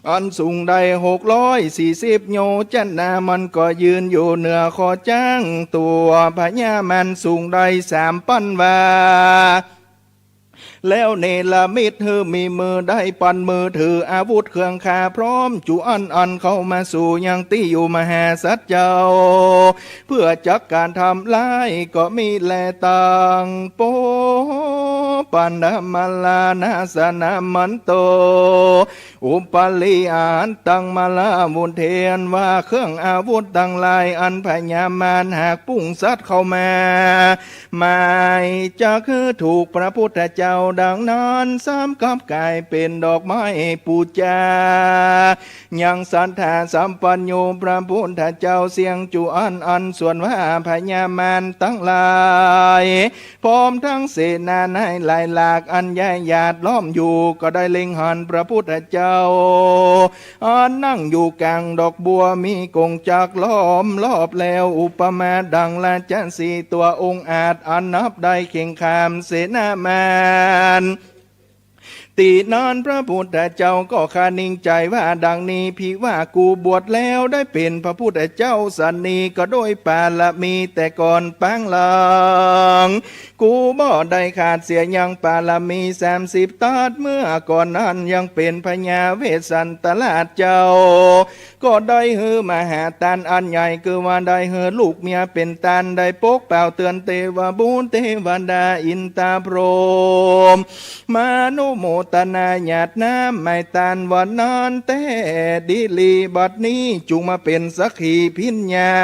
อันสูงได้640 โยชนะมันก็ยืนอยู่เหนือคอจ้างตัวพญามันสูงได้3 ปั้นวาแล้วเนลมิตรมีมือได้ปันมือถืออาวุธเครื่องคาพร้อมจุอันเข้ามาสู่ยังที่อยู่มหาสัจเจ้าเพื่อจักการทำลายก็มีแลตังโปปันดามาลานาสนามันโตอุปลิอันตังมาลามุนเทียนว่าเครื่องอาวุธต่างหลายอันพญามารหากปุ่งซัดเข้ามาไม่จะคือถูกพระพุทธเจ้าดังนั้นซ้ำกับกายเป็นดอกไม้ปูจายังสันธาสัมปัญโยพระพุทธเจ้าเสียงจุอันส่วนว่าพญามารทั้งหลายพร้อมทั้งเสนาในหลายหลากอันใหญ่หยาดล้อมอยู่ก็ได้เล็งหันพระพุทธเจ้าอันนั่งอยู่กลางดอกบัวมีกงจักล้อมรอบแล้วอุปมาดังละจันสีตัวองค์อาจอันนับได้เข่งขามเสนามารตีนอนพระพุทธเจ้าก็คานิ่งใจว่าดังนี้พี่ว่ากูบวชแล้วได้เป็นพระพุทธเจ้าสันนีก็โดยปาละมีแต่ก่อนปังหลังกูบ่ได้ขาดเสียยังปาละมี30 ตาดเมื่อก่อนนั้นยังเป็นพญาเวสสันตลาดเจ้าก็ได้ฮือมหาตานอันใหญ่คือว่าได้ฮือลูกเมียเป็นตานได้ปกเป่าเตือนเทวบุญเทวดาอินตาพรหมมานุโมตนาญาติน้ำไม่ตานวันนั้นแต่ดิลีบัดนี้จุงมาเป็นสักขีพิญญา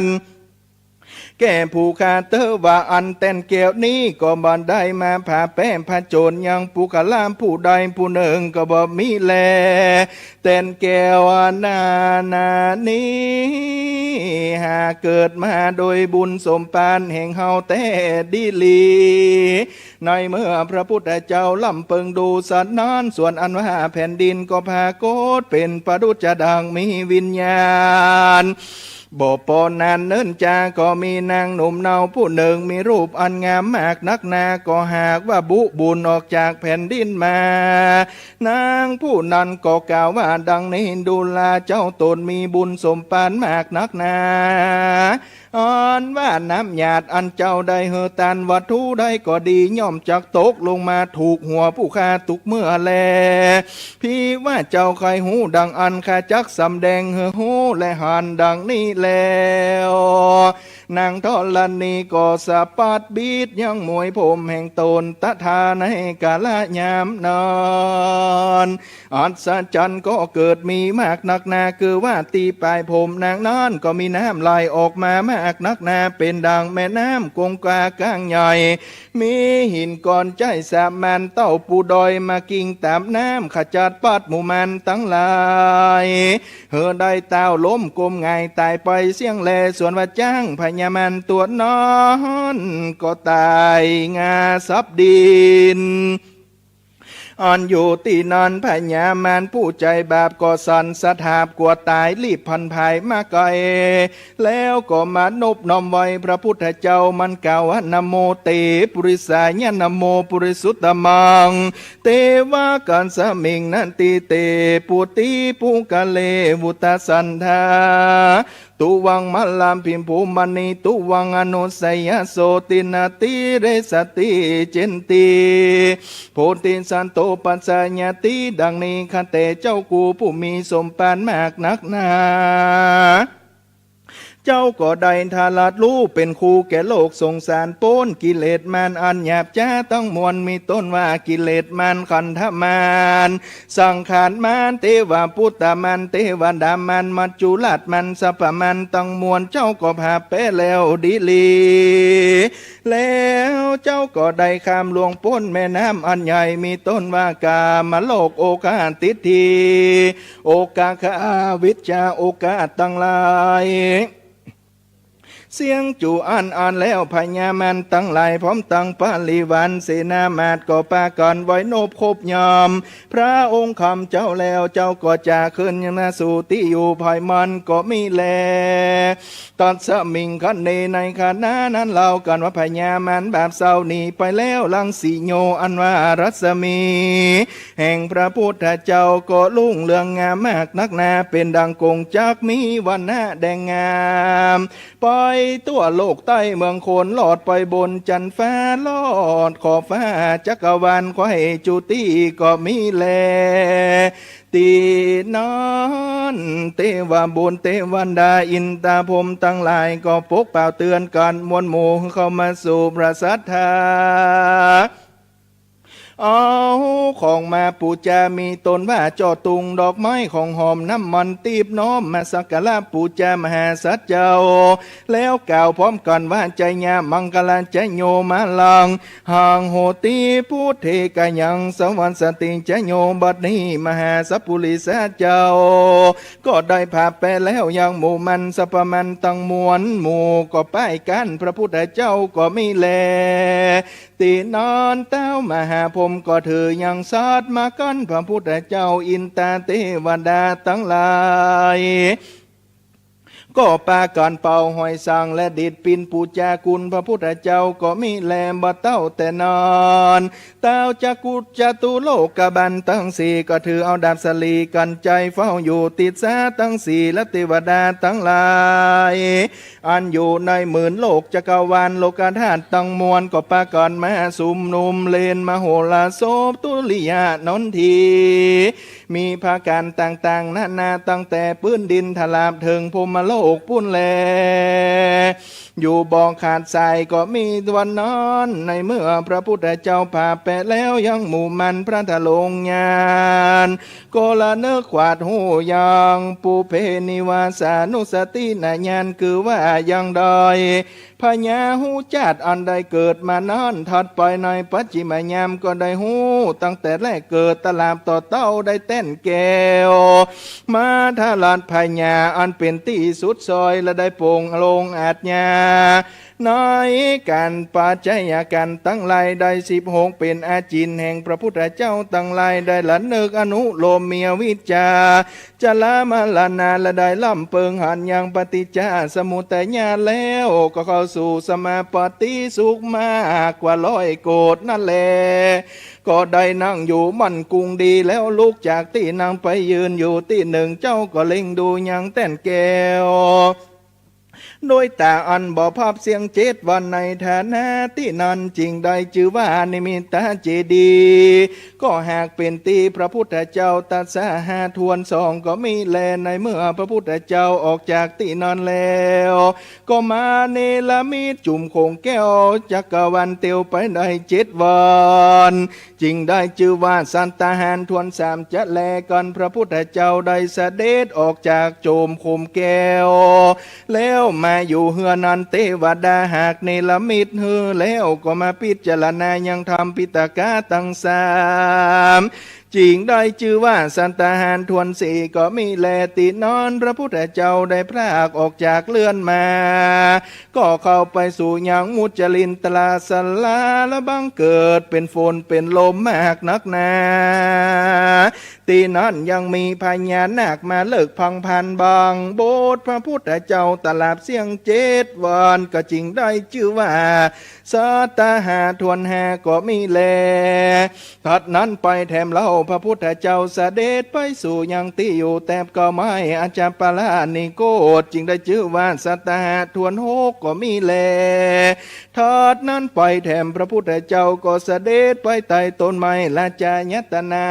ณ แก่ผู้ขาเตอว่าอันแต่นแก้วนี้ก็บ่ได้มาผ่าแป้มผโจรยังผู้กะลามผู้ใดผู้หนึ่งก็บ่มีแลแต่นแก้วนานี้หากเกิดมาโดยบุญสมปานแห่งเฮาแต่ดีลีในเมื่อพระพุทธเจ้าล่ำเปิงดูสัตว์นั้นส่วนอันว่าแผ่นดินก็พาโกฏเป็นประดุจดังมีวิญญาณบ่ปอนนานเนิ่นจาก็มีนางหนุ่มเนาผู้หนึ่งมีรูปอันงามมากนักนาก็หากว่าบุบุญออกจากแผ่นดินมานางผู้นั้นก็กล่าวว่าดังนี้ดูลาเจ้าตนมีบุญสมปานมากนักนาอ่อนว่าน้ำหยาดอันเจ้าได้เฮอตันวัตถุได้ก็ดีย่อมจักตกลงมาถูกหัวผู้ฆ่าตุกเมื่อแลพี่ว่าเจ้าใครหูดังอันข้าจักสำแดงเฮอหูและหันดังนี้แล้วนางทอลนีก็สะปัดบีดยังมวยผมแห่งตนตะทาในกาลยามนอนอัศจรรย์ก็เกิดมีมากนักนาคือว่าตีปลายผมนางนั้นก็มีน้ำไหลออกมามากนักนาเป็นดังแม่น้ำกงกากางใหญ่มีหินก้อนใจสามันเต้าปูดอยมากิ่งตามน้ำขจัดปัดหมู่มันทั้งหลายเฮอได้เต้าล้มกลมไงตายไปเสียงแลส่วนว่าจ้างพญามันตัวนอนก็ตายงาซับดินอ่อนอยู่ตีนอนพญามารผู้ใจบาปก็สันสถาบกลัวตายรีบพันภายมาไกลแล้วก็มานบน้อมไว้พระพุทธเจ้ามันกล่าวว่านะโมเตปุริสายะนะโมปุริสุตตมังเตวะกันสมิงนันติเตปุติปุกะเลวุตสันธาตุวังมัลลามพิมภูมณีตุวังอนุสยโสตินาติเรสติเจนติโพธิสันโตปัสสญาติดังนี้ข้าแต่เจ้ากูผู้มีสมปานมากนักหนาเจ้าก็ได้ทาลัดรู้เป็นครูแก่โลกสงสารโป้นกิเลสมันอันหยาบจ้าต้องมวลมีต้นว่ากิเลสมันขันธมานสังขารมันเทวาพุทธมันเทวดามันมัจจุราชมันสัพพมันต้องมวลเจ้าก็พาไปแล้วดีลีแล้วเจ้าก็ได้ข้ามหลวงพ้นแม่น้ำอันใหญ่มีต้นว่ากามโลกโอกาติทีโอกาคาวิชาโอกาสตั้งหลายเสียงจูอ่านแล้วพญามันตั้งหลายพร้อมตั้งปาลิวันเสนามาตก็ปากันไว้โนบคบยอมพระองค์คำเจ้าแล้วเจ้าก็จะขึ้นยังนาสู่ที่อยู่ภายมันก็มีแลตอนสมิงคันในขณะนั้นเล่ากันว่าพญามันแบบเศร้าหนีไปแล้วลังสีโยอันว่ารัศมีแห่งพระพุทธเจ้าก็ลุ่งเรืองงามมากนักนาเป็นดังกงจักมีวันหน้าแดงงามไปตัวโลกใต้เมืองโคนหลอดไปบนจันทร์ฟ้าลอดขอบฟ้าจักรวาลขอให้จุติก็มีแลตีนอนเทวบุญเทวันดาอินตาพรหมตั้งหลายก็ปกเป่าเตือนกันมวลหมู่เข้ามาสู่พระสัทธาเอาของมาปูจามีตนว่าจอตุงดอกไม้ของหอมน้ำมันตีบน้อมมาสักการะปูจามหาสัจเจ้าแล้วกล่าวพร้อมกันว่าใจญามังกลาใจโยมาลังห่างโหติพุทเทกายังสวรรค์สติใจโยบัดนี้มหาสัพพุริสัจเจ้าก็ได้พาไปแล้วยังหมู่มันสัพมันตั้งมวลหมู่ก็ป้ายกันพระพุทธเจ้าก็ไม่แลตีนอนเต้ามหาพรหมก็ถือยังสาดมากันพระพุทธเจ้าอินตาเทวดาทั้งหลายก็ปากันเป่าหอยสังและดิดปินปูจาคุณพระพุทธเจ้าก็มีแลมบ่เต้าแต่นอนเต้าจักกุจตุโลกบันตั้งสี่ก็ถือเอาดาบสลีกันใจเฝ้าอยู่ติดสาตั้งสี่และเทวดาทั้งหลายอันอยู่ในหมื่นโลกจักรวาลโลกธาตุตั้งมวลก็ปากันมาสุมนุมเลนมโหฬารโสตุลิยานนทีมีภาการต่างๆนานาตั้งแต่พื้นดินถลาบถึงพรหมโลกปุ้นแลอยู่บ่อขาดใสก็มีวันนอนในเมื่อพระพุทธเจ้าผ่าแปะแล้วยังหมู่มันพระทะลงญาณก็ละเนื้อขวาดหูยังปูเพนิวาสานุสตินาญาณคือว่ายังดอย พญาหูจาดอันใดเกิดมานานถัดไปในปัจจิมยามก็ได้หูตั้งแต่แรกเกิดตลาบต่อเต้าได้เต้นแก้วมาทาลานพญาอันเป็นที่สุดซอยและได้โป่งลงอาจญาน้อยการปัจจัยกันตั้งหลายได้16เป็นอาจินแห่งพระพุทธเจ้าตั้งหลายได้ละนึกอนุโลมเมียวิจาจะละมาลานาและได้ล่ำเปิงหันยังปฏิจจาสมุทัยญาณแล้วก็เข้าสู่สมาปฏิสุขมากกว่า100 โกฏนั่นแหละก็ได้นั่งอยู่มั่นกุงดีแล้วลุกจากที่นั่งไปยืนอยู่ที่หนึ่งเจ้าก็เล็งดูยังเต้นแก้วโดยตาอันบ่ภาพเสียงเจดวันในฐานะที่นั้นจริงได้ชื่อว่านิมิตาเจดีก็หากเป็นตีพระพุทธเจ้าตัดสาหาทวนสองก็มีแลในเมื่อพระพุทธเจ้าออกจากที่นอนแล้วก็มาเนลมิตจุ่มคงแก้วจักรวันเตียวไปได้7 วันจริงได้ชื่อว่าสันตาหารทวน3จะแลกันพระพุทธเจ้าได้เสด็จออกจากโจมคมแก้วแล้วมาอยู่เฮือนันเทวดาหากเนลมิตเฮือแล้วก็มาพิจารณายังทำปิตกาตั้ง3จริงได้ชื่อว่าสันตาหารทวน4ก็มีแลตินอนพระพุทธเจ้าได้พรากออกจากเลื่อนมาก็เข้าไปสู่ยังมุจลินตลาสลาและบังเกิดเป็นฝนเป็นลมมากนักหนาตีนั้นยังมีพญานาคมาเลิกพังพันบางโบสถ์พระพุทธเจ้าตลาบเสียง7 วันก็จริงได้ชื่อว่าสัตหาทวน5ก็มีแลถัดนั้นไปแถมเล่าพระพุทธเจ้าเสด็จไปสู่ยังที่อยู่แตบก็ไม่อาจารย์ปลานิโกฏจึงได้ชื่อว่าสัตหาทวน6ก็มีแลถัดนั้นไปแถมพระพุทธเจ้าก็เสด็จไปใต้ต้นไม้ลาจายตนา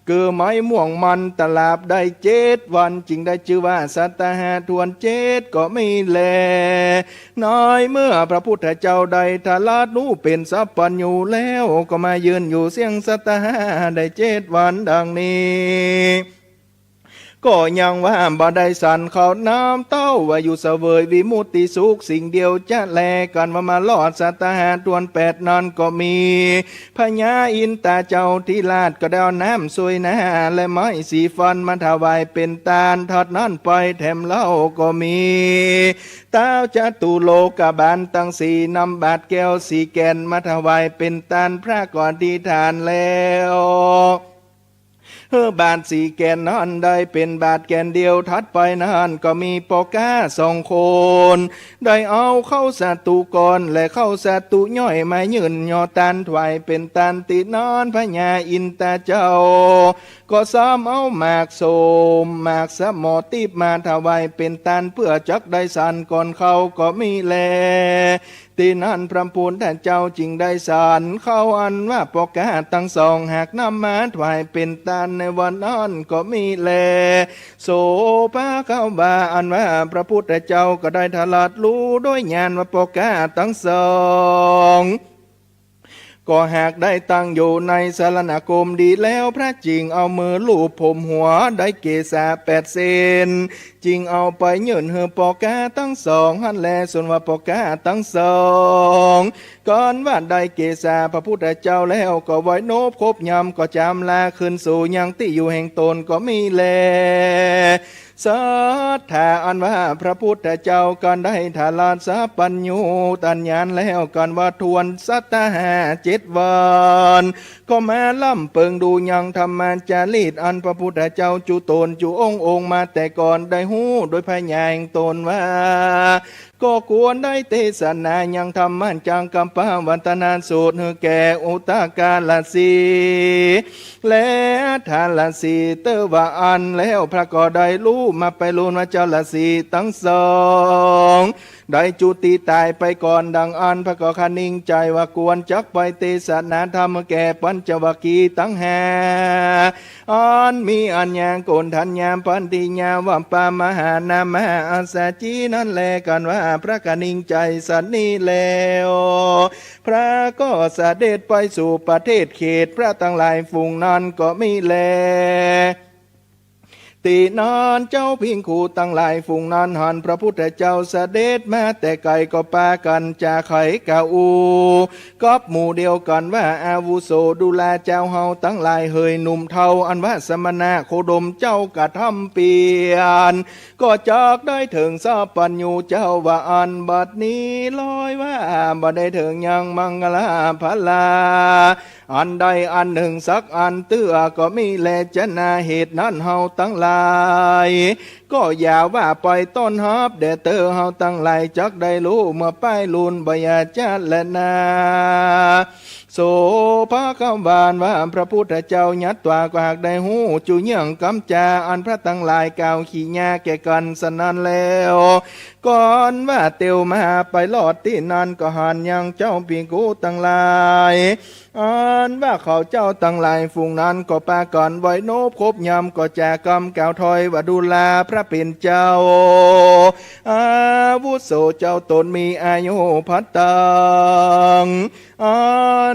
คือไม้ม่วงมันตลาบได้7 วันจึงได้ชื่อว่าสัตหาทวน7ก็มีแลน้อยเมื่อพระพุทธเจ้าได้ทลาดนู้เป็นสัพพัญญูแล้วก็มายืนอยู่เสียงสัตหาได้7 วันดังนี้ก็ยังว่าบ่ได้สันเขาน้ำเต้าว่าอยู่เสวยวิมุตติสุขสิ่งเดียวจะแลกันว่ามาลอดสัตหาทวน8นั้นก็มีพญาอินตาเจ้าที่ลาดก็ได้เอาน้ำสวยนาและไม้สีฟันมาถวายเป็นตาลทัดนั้นไปแถมเหล้าก็มีเต้าจตุโลกบาลตั้ง4นำบาทแก้ว4 แก่นมาถวายเป็นตาลพระก่อนที่ทานแล้วบาท4 แก่นนั้นได้เป็นบาทแก่นเดียวทัดไปนั้นก็มีปอกา2 คนได้เอาเข้าสาตุกรและเข้าสาตุย่อยมายืนยอตันถวายเป็นตันตินอนพญาอินตาเจ้าก็ซ้ำเอาหมากโสมหมากสมอติบมาถวายเป็นตันเพื่อจักได้สันก่อนเขาก็มีแลที่นั้นพระพุทธเจ้าจึงได้สอนเข้าอันว่าปกาตั้ง2หากนำมาถวายเป็นตาลในวันนั้นก็มีแลโสภาเข้าบาอันว่าพระพุทธเจ้าก็ได้ทลัดรู้ด้วยญาณว่าปกาตั้ง2ก็หากได้ตั้งอยู่ในสารณคมดีแล้วพระจิงเอามือลูบผมหัวได้เกศา8 เซนจิงเอาไปยื่นเฮือปอกาตั้ง2หันแลส่วนว่าปอกาตั้ง2ก่อนว่าได้เกศาพระพุทธเจ้าแล้วก็ไว้โนบคบยำก็จำลาขึ้นสู่ยังที่อยู่แห่งตนก็มีแลสัทธาอันว่าพระพุทธเจ้ากันได้ทาลาสัพปัญญูตัญญาณแล้วกันว่าทวนสัตหา7 วันก็มาล่ำเปิงดูยังธรรมาจารีตอันพระพุทธเจ้าจุตนจุองค์มาแต่ก่อนได้หู้โดยพญาแห่งตนว่าก็ควรได้เทศนายังธรรมันจังกัมปะวันตนาสูตรแก่อุตกาลสีและทานลสีเตวะอันแล้วพระก็ได้รู้มาไปลุนว่าเจ้าละสีทั้ง2ได้จุติตายไปก่อนดังอันพระก็คนิ่งใจว่าควรจักไปเทศนาธรรมแก่ปัญจวัคคีย์ทั้ง5อันมีอัญญาโกนทัญญาปันติญาวัมปามหานามหาอาสาจีนั่นแลกันว่าพระกนิ่งใจสันนี้แล้วพระก็เสด็จไปสู่ประเทศเขตพระตั้งหลายฝูงนั้นก็มีแล ตีนานเจ้าพิงคูตั้งหลายฝูงนั้นหันพระพุทธเจ้าเสด็จมาแต่ไกลก็ปากันจะไขกะอูก็หมู่เดียวกันว่าอาวุโสดูแลเจ้าเฮาตั้งหลายเฮยหนุ่มเทาอันว่าสมณะโคดมเจ้ากะทำเปลี่ยนก็จากได้ถึงสัพปัญญูเจ้าว่าอันบัดนี้ลอยว่าบัดได้ถึงยังมังกลาพลาอันใดอันหนึ่งสักอันเตื้อก็มีแลจนาเหตุนั้นเฮาตั้งหลายก็อย่าว่าปล่อยต้นฮับเดเตอเฮาตั้งหลายจักได้รู้เมื่อป้ายลุนบยาจัดและนาโสภาคำบานว่าพระพุทธเจ้ายัดตัวกหากได้หูจุเยี่ยงกำจาอันพระตั้งหลายกล่าวขี้ยาแก่กันสนันแล้วก่อนว่าเตียวมาไปลอดที่นั่นก็หันยังเจ้าพิงกูตั้งหลายอันว่าเขาเจ้าตั้งหลายฝูงนั้นก็ปาก่อนไว้โนบคบยำก็แจกำกล่าวถอยว่าดูแลพระเป็นเจ้าอาวุโสเจ้าตนมีอายุพัตตังอั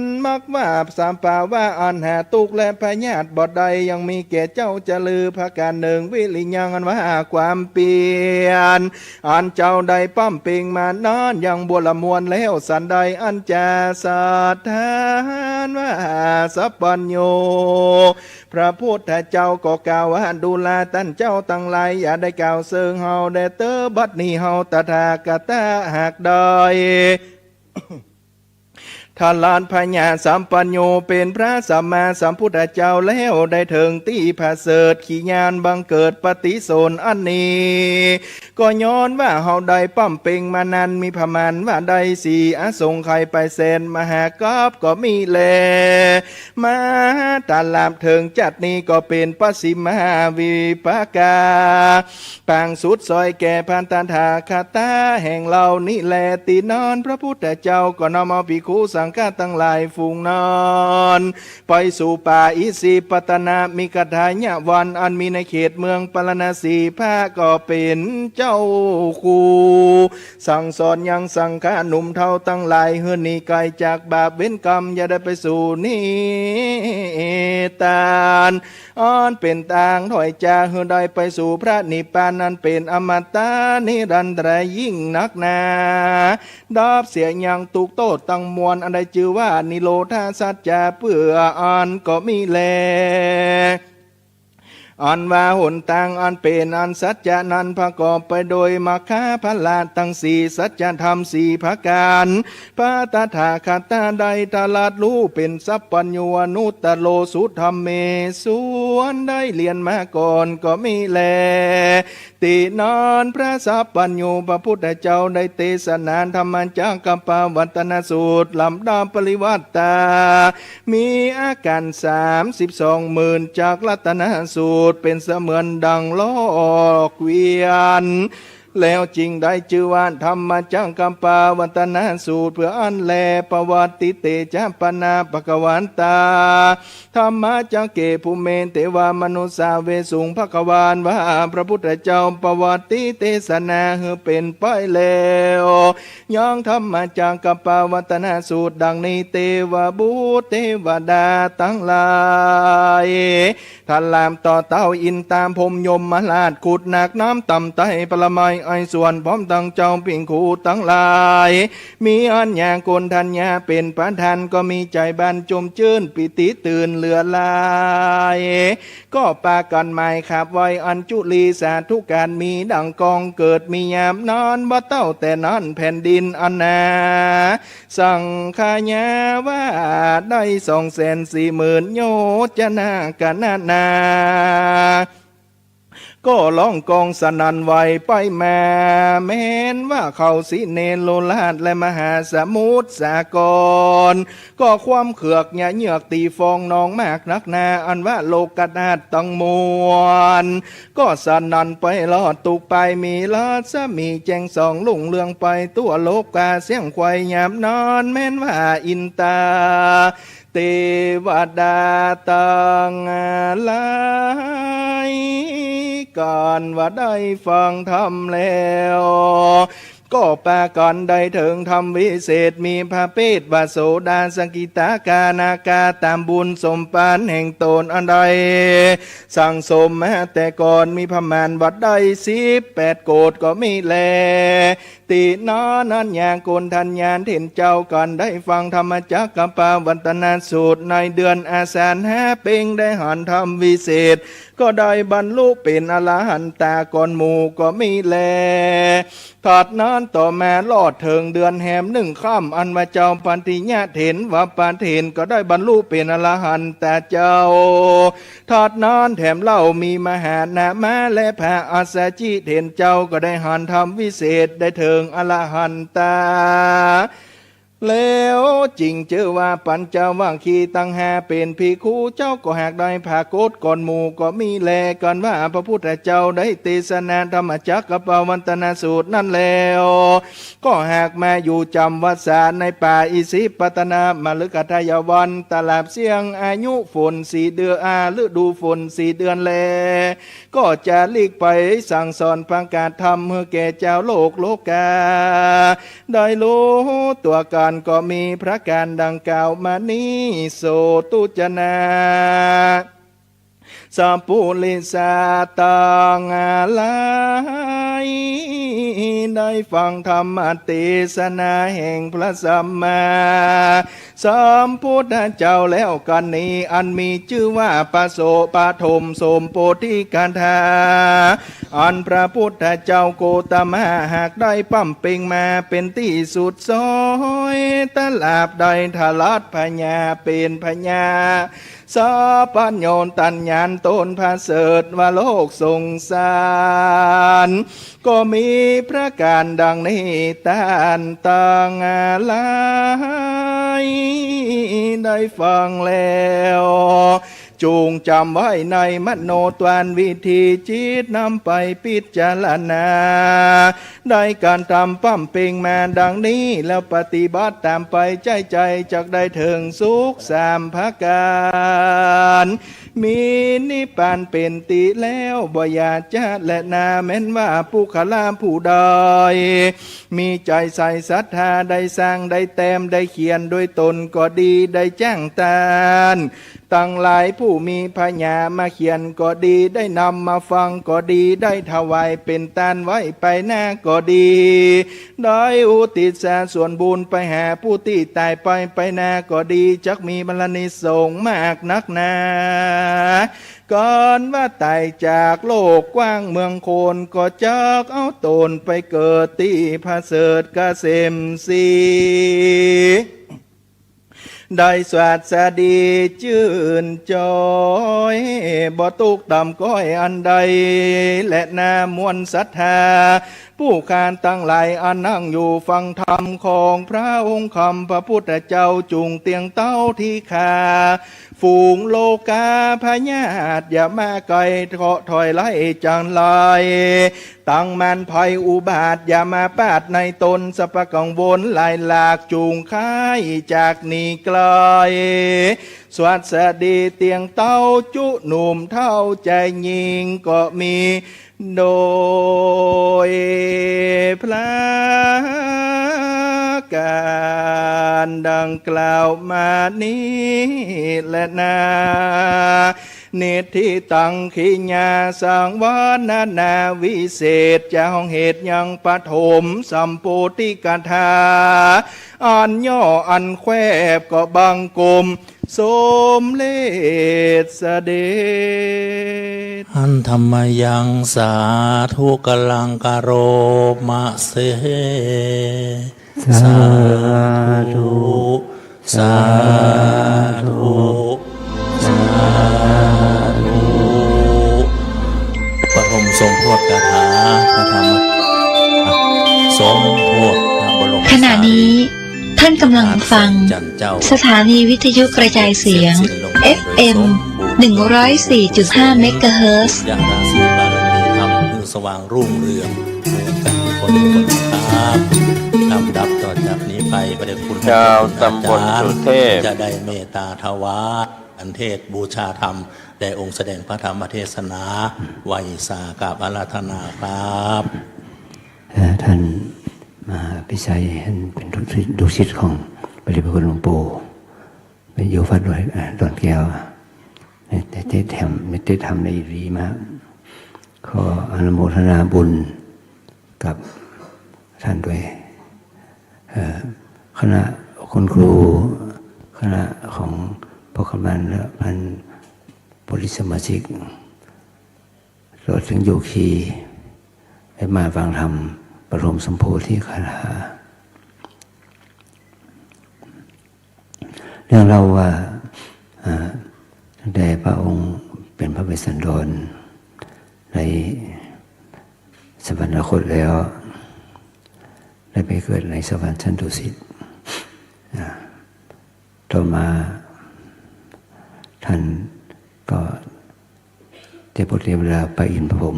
นมักว่าสามป่าว่าอันหาตุกและพญาติบอดใดยังมีแก่เจ้าจะลือพระการหนึ่งวิริยังอันว่าความเปลี่ยนอันเจ้าใดปั้มเปิงมานานยังบัวละมวลแล้วสันใดอันจะสัทธานว่าสัพพัญโยพระพุทธเจ้าก็กล่าวว่าดูแลท่านเจ้าตั้งหลายอย่าได้กล่าวเซิงเฮาได้เตอบัดนี้เฮาตถาคตหากได้ ถ้าลานพญาสัมปัญโยเป็นพระสัมมาสัมพุทธเจ้าแล้วได้ถึงตีผาเสดขีญาณบังเกิดปฏิโสนอันนี้ก็ย้อนว่าเฮาได้ปั้มเป่งมานั้นมีพมานว่าได้สีอสงไขยไปเซนมหากาบก็มีแลมาตาลาบถึงจัดนี้ก็เป็นปสิมหาวิปากาปางสุดซอยแก่พันธาคาตาแห่งเหล่านี้แลตีนอนพระพุทธเจ้าก็นำเอาภิกขุสังฆาตั้งหลายฝูงนอนไปสู่ป่าอิสิปตนามีกถาญะวันอันมีในเขตเมืองปรณสีภาก็เป็นเจ้าคูสั่งสอนยังสังฆาหนุ่มเท่าตั้งหลายเฮือนีไกลจากบาปเว้นกรรมอย่าได้ไปสู่นิตานอันเป็นต่างถอยจากเฮือใดไปสู่พระนิพพานนั้นเป็นอมตะนิรันดรยิ่งนักหนาดาบเสียยังตุกโตตั้งมวลอันใดชื่อว่านิโรธาสัจจะเพื่ออันก็มีแลอันว่าหนทางอันเป็นอันสัจจะนั้นประกอบไปโดยมรรคพลาตั้งสี่สัจธรรมสี่ประการพระตถาคตใดตลาดรู้เป็นสัพพัญญูอนุตตโลสุธรรมเมส่วนได้เรียนมาก่อนก็มีแลตินานพระสัพพัญญูพระพุทธเจ้าได้เทศนาธรรมจักกัปปวัตตนสูตรลำดับปริวัตตามีอาการ32,000จากรัตนสูตรเป็นเสมือนดังลอกเวียนแล้วจริงได้ชื่อว่าธรรมจักกัปปวัตตนสูตรเพื่ออันแลปวัติเตจปนาปกวันตาธรรมจักเกภูเมนเทวามนุสาเวสุงภควานว่าพระพุทธเจ้าปวัติเตศนาเฮือเป็นไปแล้วย่องธรรมจักกัปปวัตตนสูตรดังนี้เทวบุตรเทวดาทั้งหลายท่านลามต่อเต้าอินตามพรมยมมาลาดขุดหนักน้ำต่ำไตปรมัยไอส่วนพร้อมตั้งเจ้าปิ่งคูทั้งหลายมีอัญญาโกนทัญญาเป็นประธานก็มีใจบันจมชื่นปิติตื่นเหลือลายก็ปากันหมายขับไว้อันจุลีสาธุการมีดังกองเกิดมียามนอนบ่เต้าแต่นอนแผ่นดินอันนาสังขายาว่าได้240,000 โยชนะกันนาก็ร้องกองสนันไหวไปแม่แม้นว่าเขาสิเนโลลาดและมหาสมุทรสากรก็ความเขือกหยาเหยือกตีฟองนองมากนักนาอันว่าโลกนาฏตั้งมวลก็สนันไปลอดตุกไปมีลอดสมีแจงสองลุ่งเรืองไปตัวโลกกาเสียงควายยามนอนแม้นว่าอินตาเทวดาตังหลายการว่าได้ฟังธรรมแล้ว ก็ปาก่อนได้ถึงทำวิเศษมีพระเปตวาโสดาสกิตากานาคาตามบุญสมปานแห่งตนอันใดสั่งสมมาแต่ก่อนมีพระมานวัดได้18 โกฏก็มีแลติน้อนั้นอย่างโกนทันญาณเห็นเจ้าก่อนได้ฟังธรรมจักกัปปวัตนาสูตรในเดือนอาสาฬหาเพ็งได้หันทำวิเศษก็ได้บรรลุเป็นอรหันตาก่อนหมู่ก็มีแลถัดนั้นต่อมาลอดเถิงเดือนแหม1 ค่ำอันว่าเจ้าปันติญาเถนว่าปานเถนก็ได้บรรลุเป็นอรหันตาเจ้าถัดนั้นแถมเล่ามีมหานามาและพระอัสสชิเถนเจ้าก็ได้หันทำวิเศษได้เถิงอรหันตาแล้วจริงเจอว่าปัญจวัคคีย์ตั้งหาเป็นภิกขุเจ้าก็หากได้ภาโกฏก่อนหมู่ก็มีแลกันว่าพระพุทธเจ้าได้เทศนาธรรมจักรกับปวัตนสูตรนั่นแล้วก็หากมาอยู่จำวัดสาในป่าอิสิปตนามฤคทายวันตลาบเสียงอายุฝน4 เดือนฤดูฝน4 เดือนแลก็จะลีกไปสั่งสอนพังการธรรมเมื่อแก่เจ้าโลกโลกาได้รู้ตัวการก็มีพระการดังกล่าวมานี้โสตุจนาสัมปุริสาตังอะไรได้ฟังธรรมเทศนาแห่งพระสัมมาสัมพุทธเจ้าแล้วกันนี้อันมีชื่อว่าปโสปฐมสมโพธิกันธาอันพระพุทธเจ้าโกตมะหากได้ปั้มเป่งมาเป็นที่สุดซอยตลาบใดทลัดพญาเป็นพญาสาปัญโยนตัญญาณตนพระเสริฐว่าโลกสงสารก็มีพระการดังนี้ตานตังอะไรได้ฟังแล้วจงจำไว้ในมโนตวนวิธีจิตนำไปพิจารณาได้การทำปั้มเป่งมาดังนี้แล้วปฏิบัติตามไปใจจักได้ถึงสุข3 ประการมีนิพพานเป็นติแล้วบ่อยากจะและนาแม้นว่าผู้ขลาผู้ใดมีใจใส่ศรัทธาได้สร้างได้แต้มได้เขียนโดยตนก็ดีได้แจ้งตานตั้งหลายผู้มีปัญญามาเขียนก็ดีได้นำมาฟังก็ดีได้ถวายเป็นตานไว้ไปหน้าก็ดีได้อุทิศส่วนบุญไปหาผู้ที่ตายไปหน้าก็ดีจักมีบรรณิสงฆ์มากนักหนาก่อนว่าตายจากโลกกว้างเมืองโคนก็จักเอาตนไปเกิดที่พระเสริฐเกษมศรีได้สวัสดีชื่นจอยบ่ตุกต่ำก้อยอันใดและนามวลศรัทธาผู้คานตั้งหลายอันนั่งอยู่ฟังธรรมของพระองค์คำพระพุทธเจ้าจุงเตียงเต้าที่ขาฝูงโลกาพญาตอย่ามาไกลถอยไล่จังลายตั้งมันภัยอุบาทอย่ามาปาดในตนสปะกังวลลายหลากจูงค่ายจากนี้ไกลสวัสดีเตียงเต้าจุหนุ่มเท่าใจยิงก็มีโดยพระการดังกล่าวมานี้และนาเนติตังขิญาสังวานาวิเศษจะห้องเหตุยังปฐมสัมโพธิกถาอันย่ออันแควบก็บังกลมสมเลศเสด็จอันธรรมยังสาธุกลังกโรมะเสสาธุสาธุสาธุปฐมสมโพธิกถาพระธรรมสมโพธิบรมขณะนี้ท่านกำลังฟังสถานีวิทยุกระจายเสียง FM 104.5 เมกะเฮิรตซ์อย่างราศีบารมีธรรมคือสว่างรุ่งเรืองกันคนครับลำดับต่อจากนี้ไปประเดชคุณชาวตำบลสุเทพจะได้เมตตาถวายอันเทศบูชาธรรมแด่องค์แสดงพระธรรมเทศนาไวสากับอาราธนาครับท่าน มหาพิชัยเป็นลูกศิษย์ของพระเดชพระคุณหลวงปู่เป็นโยฟัดด้วยดอนแก้วแต่เต้ทำได้ดีมากขออนุโมทนาบุญกับท่านด้วยคณะคุณครูคณะของพระกำนันและพันบริสมาชิกรวมถึงโยคีได้มาฟังธรรมบรมสมโพธิคาถาเรื่องเล่าว่าตั้งแต่พระองค์เป็นพระเวสสันดรในสวรรคตแล้วได้ไปเกิดในสวรรค์ชั้นดุสิตต่อมาท่านก็เทพเทวดาไปอินทร์พระพรหม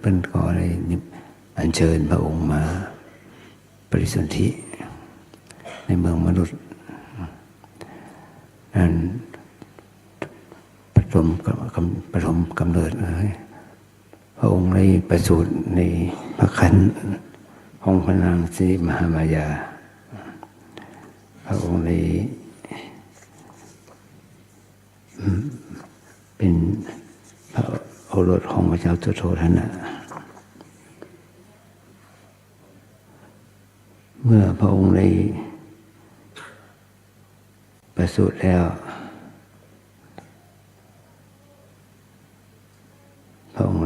เป็นก็ได้อัญเชิญพระองค์มาปฏิสนธิในเมืองมนุษย์นั้นปฐมกำเนิดพระองค์ได้ประสูติในพระคันของพระนางสิริมหามายาพระองค์ได้เป็นพระโอรสของพระเจ้าสุโธทนะเมื่อพระองค์ได้ประสูติแล้วพระองค์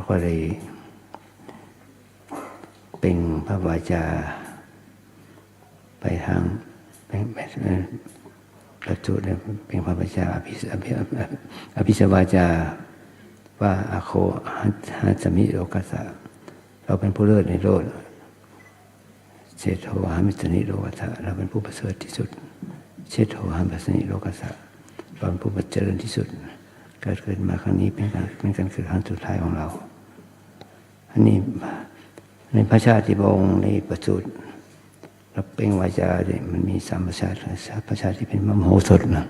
ก็ได้เป็นพระวาจาไปทางประสูติเป็นพระวาจาอภิสวาจาว่าอาโคหัสมิโลกัสสะเราเป็นผู้เลิศในโลกเชโทหามิสนิโลกัสสะเราเป็นผู้ประเสริฐที่สุดเชโทหามิสนิโลกัสสะเราเป็นผู้ประเจริญที่สุดการเกิดมาครั้งนี้เป็นการเกิดครั้งสุดท้ายของเราอันนี้ในพระชาติที่พระองค์ได้ประสูติรับเป็นวาจาเนี่ยมันมีสามพระชาติพระชาติที่เป็นมโหสถนะ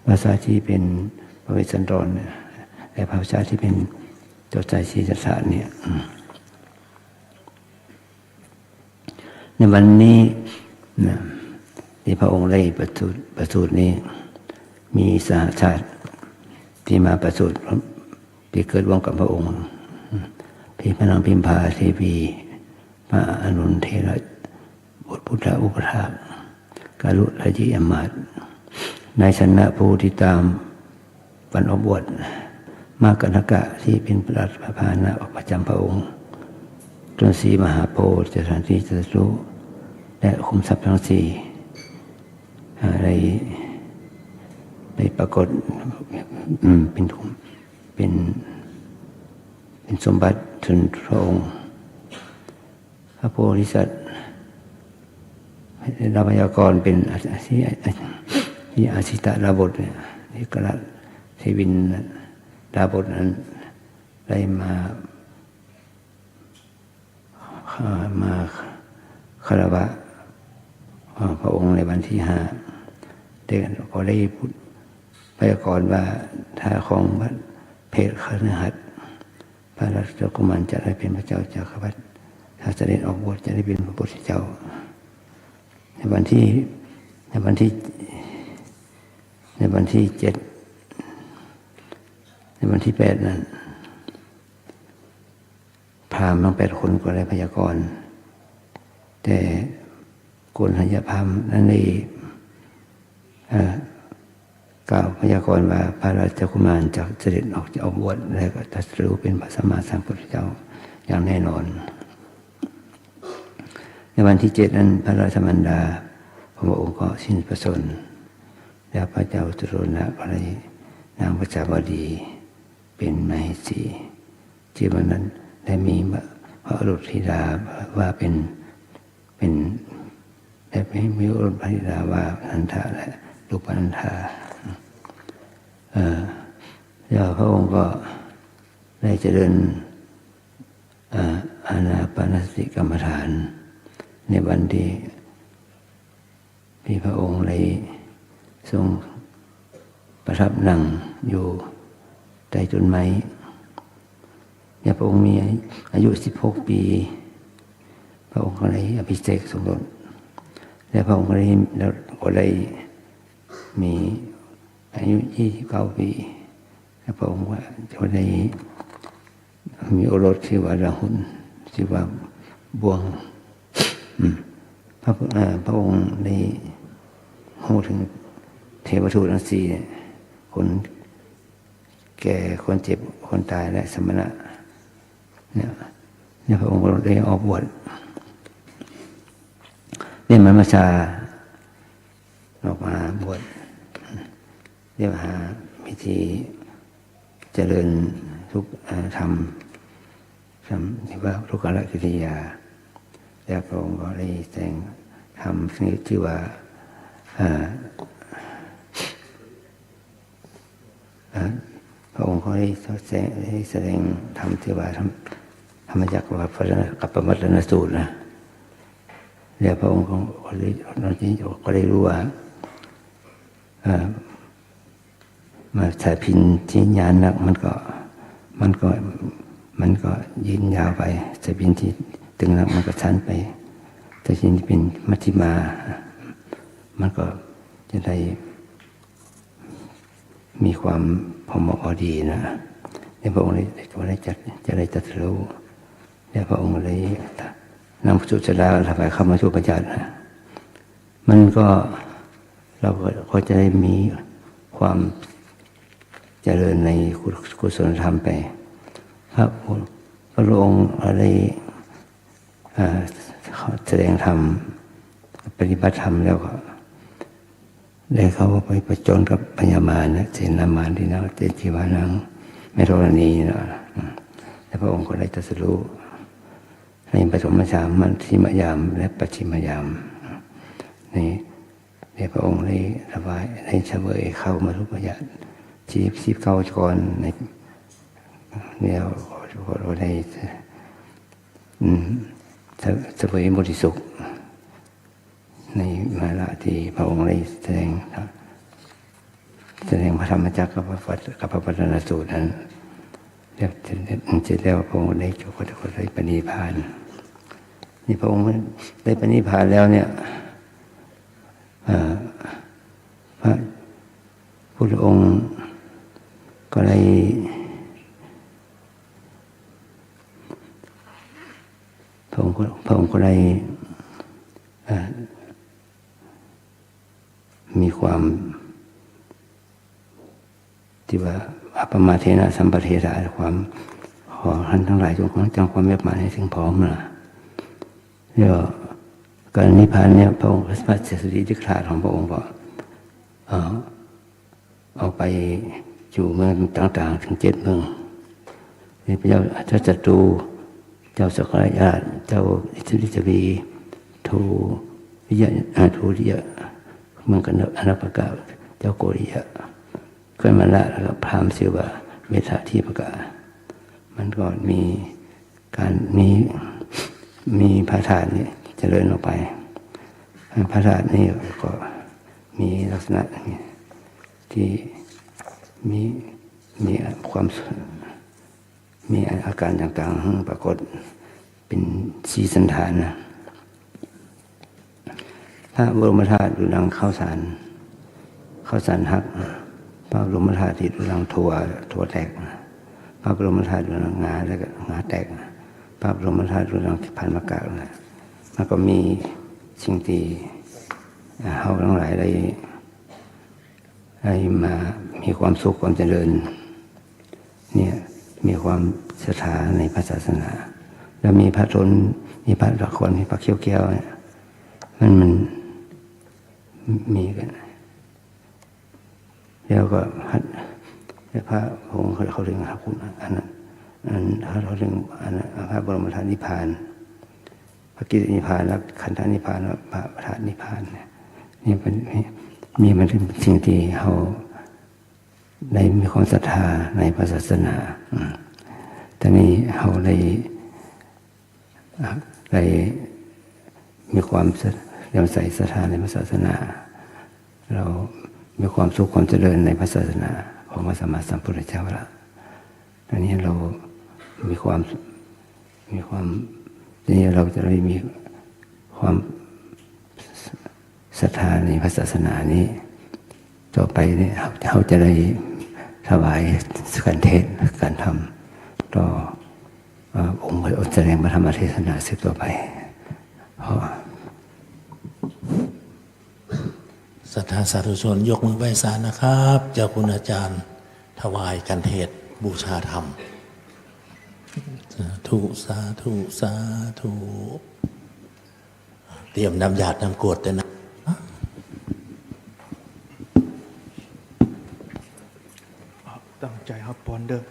พระชาติที่เป็นพระเวสสันดรเนี่ยแต่พระชาติที่เป็นเจ้าชายศรีสัตถะเนี่ยในวันนี้นะที่พระองค์ได้ประสูตินี้มีสหชาติที่มาประสูติที่เกิดร่วมกับพระองค์พี่พระนางพิมพาเทวีพระอนุนเทระบุตรพุทธอุปถากกาลุราชิอมาตย์นายชนะผู้ที่ตามวันอบบวชมากนกะที่เป็นพระราชพานะประจำพระองค์จนสีมหาโพธิ์สถานที่ตรัสรู้และคุมทรัพย์ทั้งสี่ได้ปรากฏเป็นสมบัติถึงพระองค์พระโพธิสัตว์เราพยากรณ์เป็นอาชิตะดาบทเนี่ยที่กระเทวินดาบทนั้นได้มาคารวะพระองค์ในวันที่5เด็กก็ได้พูดพยากรณ์ว่าถ้าของเพศคฤหัสถ์พระราชกุมารจะได้เป็นพระเจ้าจักรพรรดิถ้าเสด็จออกบวชจะได้เป็นพระพุทธเจ้าในวันที่7ในวันที่8นั้นพราหมณ์ทั้ง8คนก็ได้พยากรณ์แต่โกณฑัญญพราหมณ์นั้นได้กล่าวพยากรณ์ว่าพระราชกุมารจะเสด็จออกบวชแล้วก็ตรัสรู้เป็นพระสัมมาสัมพุทธเจ้าอย่างแน่นอนในวันที่7นั้นพระราชมารดาพระองค์ก็สิ้นพระชนม์แล้วพระเจ้าจุลนะก็ได้นางพระจาวดีเป็นมเหสีที่วันนั้นได้มีพระอรุณธิดาว่าเป็นได้มีอรุณธิดาว่านันทาและลูกนันทาแล้วพระองค์ก็ได้เจริญอานาปานสติกรรมฐานในวันที่พระองค์ได้ทรงประทับนั่งอยู่ใต้ต้นไม้เนี่ยพระองค์มีอายุ16 ปีพ ระองค์ก็ได้อภิเษกสมรสและพระองค์ก็ได้มีอายุ29 ปีและพระองค์ก็ได้มีโอรสชื่อว่าราหุลชื่อว่าบวงพระองค์ได้พูดถึงเทวทูตทั้งสี่คนแก่คนเจ็บคนตายและสมณะเนี่ยพระองค์ก็ได้ออกบวชเนี่ยมันมาชาออกมาบวชเรียกหาพิธีเจริญทุกธรรมที่ว่าทุกขละกิริยาแล้วพระองค์ก็ได้แสดงธรรมนี้ชื่อว่าพระองค์ก็ได้แสดงธรรมที่ว่าธรรมจักรวรรดิกับปมัตตนสูตรนะแล้วพระองค์ก็ได้รู้ว่ามาสายพินที่ญาณนักมันก็ยืนยาวไปสายพินที่ตึงนักมันก็สั้นไปแต่ที่นี่เป็นมัชฌิมามันก็จะได้มีความพอเหมาะพอดีนะเนี่ยพระองค์จะได้ตรัสรู้เนี่ยพระองค์เลยนำสุจริตถวายเข้ามาสู่ประจักษ์นะมันก็เราก็จะได้มีความเจริญในกุศลธรรมไปพระองค์ได้แสดงธรรมปฏิบัติธรรมแล้วก็ได้เข้าไปประจนกับพญามารนะเสนามารที่นั่งเตจิวานังเมธรณีนะแล้วพระองค์ก็ได้ตรัสรู้ในปฐมฌานมัชฌิมยามและปัจฉิมยามในพระองค์ได้ระบายได้เฉลยเข้ามาทุกประยัติ19 ก่อนในเนี่ยเราได้เสวยมุติสุขในมาละที่พระองค์ได้แสดงพระธรรมจักรกับพระปัตตนสูตรนั้นเสร็จแล้วพระองค์ได้จบก็ได้ปณิพานนี่พระองค์ได้ปณิพานแล้วเนี่ยพระพุทธองค์ก็ได้พระองค์ก็ได้มีความที่ว่าอัปปมาเทนะสัมปเทระความขอท่านทั้งหลายจงความเมตตาให้ถึงพร้อมนะแล้วการนิพพานเนี่ยพระองค์พระเจสดีที่ขาดของพระองค์ก็เอาไปอยู่เมืองต่างๆถึง7 เมืองนี่พระเจ้าจัตุ เจ้าสักยะเจ้าอิทธิฤทธีทูวิยะทูริยะเมืองกันอนาปกาเจ้าโกริยะขึ้นมาละแล้วก็พราหมณ์ชื่อว่าเมธาธิปกามันก็มีการมีพระธาตุนี่เจริญออกไปพระธาตุนี่ก็มีลักษณะที่มีความมีอาการต่างๆปรากฏเป็นสีสันฐานนะพระบรมธาตุดุรังข้าวสารหักพระบรมธาตุที่ดุรังถั่วแตกพระบรมธาตุดุรังงาแล้วก็งาแตกพระบรมธาตุดุรังพันมะกะมันก็มีสิ่งที่เฮาทั้งหลายได้มามีความสุขความเจริญเนี่ยมีความศรัทธาในพระศาสนาแล้วมีพระทนมีพระละครมีพระเขี้ยวแก้วเนี่ยมันมีกันแล้วก็พระองค์เขาเรียกพระคุณอันนั้นเขาเรียกอันนั้นพระบรมธาตุนิพพานพระกิตตินิพพานแล้วขันธนิพพานแล้วพระธาตุนิพพานนี่มันเป็นสิ่งที่เขาได้มีความศรัทธาในพระศาสนาแต่นี้เขาได้มีความเลื่อมใสศรัทธาในพระศาสนาเรามีความสุขความเจริญในพระศาสนาของพระสัมมาสัมพุทธเจ้าแล้วตอนนี้เรามีความทีนี้เราจะได้มี ความศรัทธาในพระศาสนานี้ต่อไปเนี่ยเขาจะได้ถวายการเทศน์การทำต่อองค์พระแสดงพระธรรมเทศนาสืบต่อไปเพราะศรัทธาสาธุชนยกมือไหว้ศาลนะครับเจ้าคุณอาจารย์ถวายการเทศน์บูชาธรรมสาธุสาธุสาธุเตรียมนำหยาดนำกรวดเลยนะตั้งใจครับปอนเด้อ